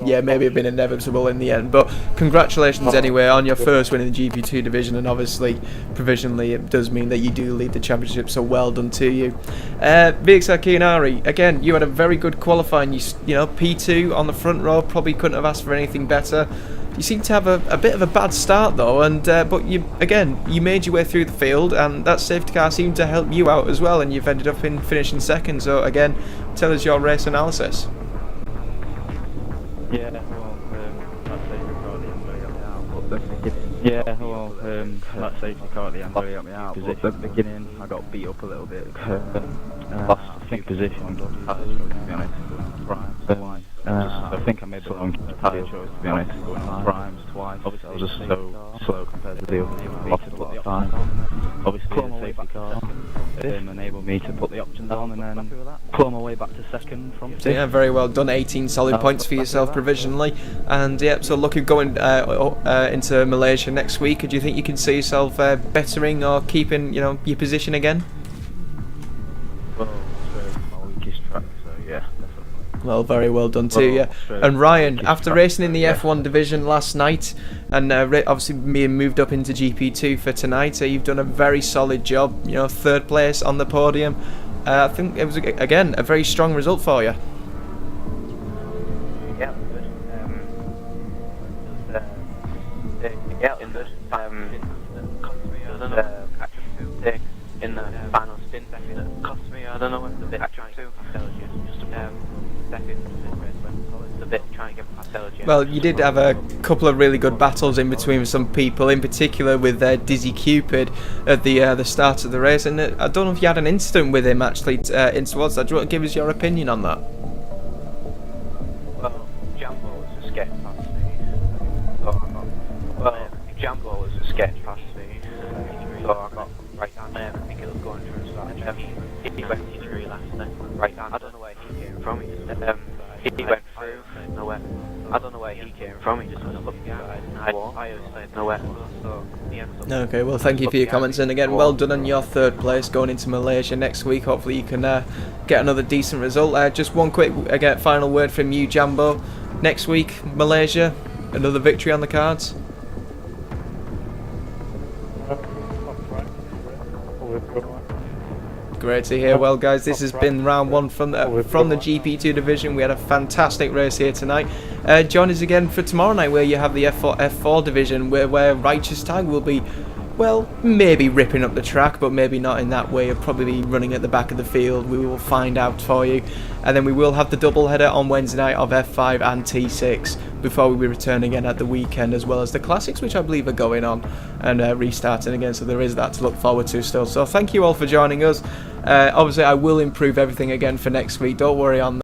yeah, maybe it'd been inevitable in the end. But congratulations anyway on your first win in the GP2 division, and obviously provisionally it does mean that you do lead the championship, so well done to you. VXR Kianari, again, you had a very good qualifying. You know, P2 on the front row, probably couldn't have asked for anything better. You seem to have a bit of a bad start though, and but you made your way through the field, and that safety car seemed to help you out as well, and you've ended up in finishing second. So again, tell us your race analysis. Yeah, well, that safety car at the end really helped me out. But the beginning, that safety car at the end really helped me out. But at the beginning, I got beat up a little bit. Lost a few positions, to be honest. I think I made the wrong tyre choice, to be honest. Going on primes twice. Obviously, I was just so slow compared to the other. Lost a lot of time. Obviously, the safety car enabled me to put the options on and then claw my way back to second from. So yeah, very well done. 18 solid points for yourself provisionally, and yeah, so looking going into Malaysia next week. Do you think you can see yourself bettering or keeping, you know, your position again? Well, it's my weakest track, so yeah, definitely. Well, very well done to you. And Ryan, after racing in the F1 division last night, and obviously being moved up into GP2 for tonight, you've done a very solid job. You know, 3rd place on the podium. I think it was again a very strong result for you. Yeah, in the final stint, it cost me, I don't know what the bit trying to just a bit trying to get past LGS. Well, you did have a couple of really good battles in between with some people, in particular with Dizzy Cupid at the start of the race, and I don't know if you had an incident with him actually in towards that. Do you want to give us your opinion on that? Well, Jambo was a sketch past me. So I got right down there. I think it was going through a start. He went through last night. Right down. I don't know where he came from. He went through nowhere. I don't know where he came from. He just was looking at it. I was saying nowhere. So okay, well, thank you for your comments, and again, well done on your 3rd place going into Malaysia next week. Hopefully you can get another decent result. Just one quick final word from you, Jambo. Next week, Malaysia, another victory on the cards. Great to hear. Well, guys, this has been round 1 from the GP2 division. We had a fantastic race here tonight. Join us again for tomorrow night, where you have the F4 division, where Righteous Tag will be well, maybe ripping up the track, but maybe not in that way. He'll probably be running at the back of the field. We will find out for you. And then we will have the double header on Wednesday night of F5 and T6 before we return again at the weekend, as well as the classics, which I believe are going on and restarting again. So there is that to look forward to still. So thank you all for joining us. Obviously, I will improve everything again for next week. Don't worry on that.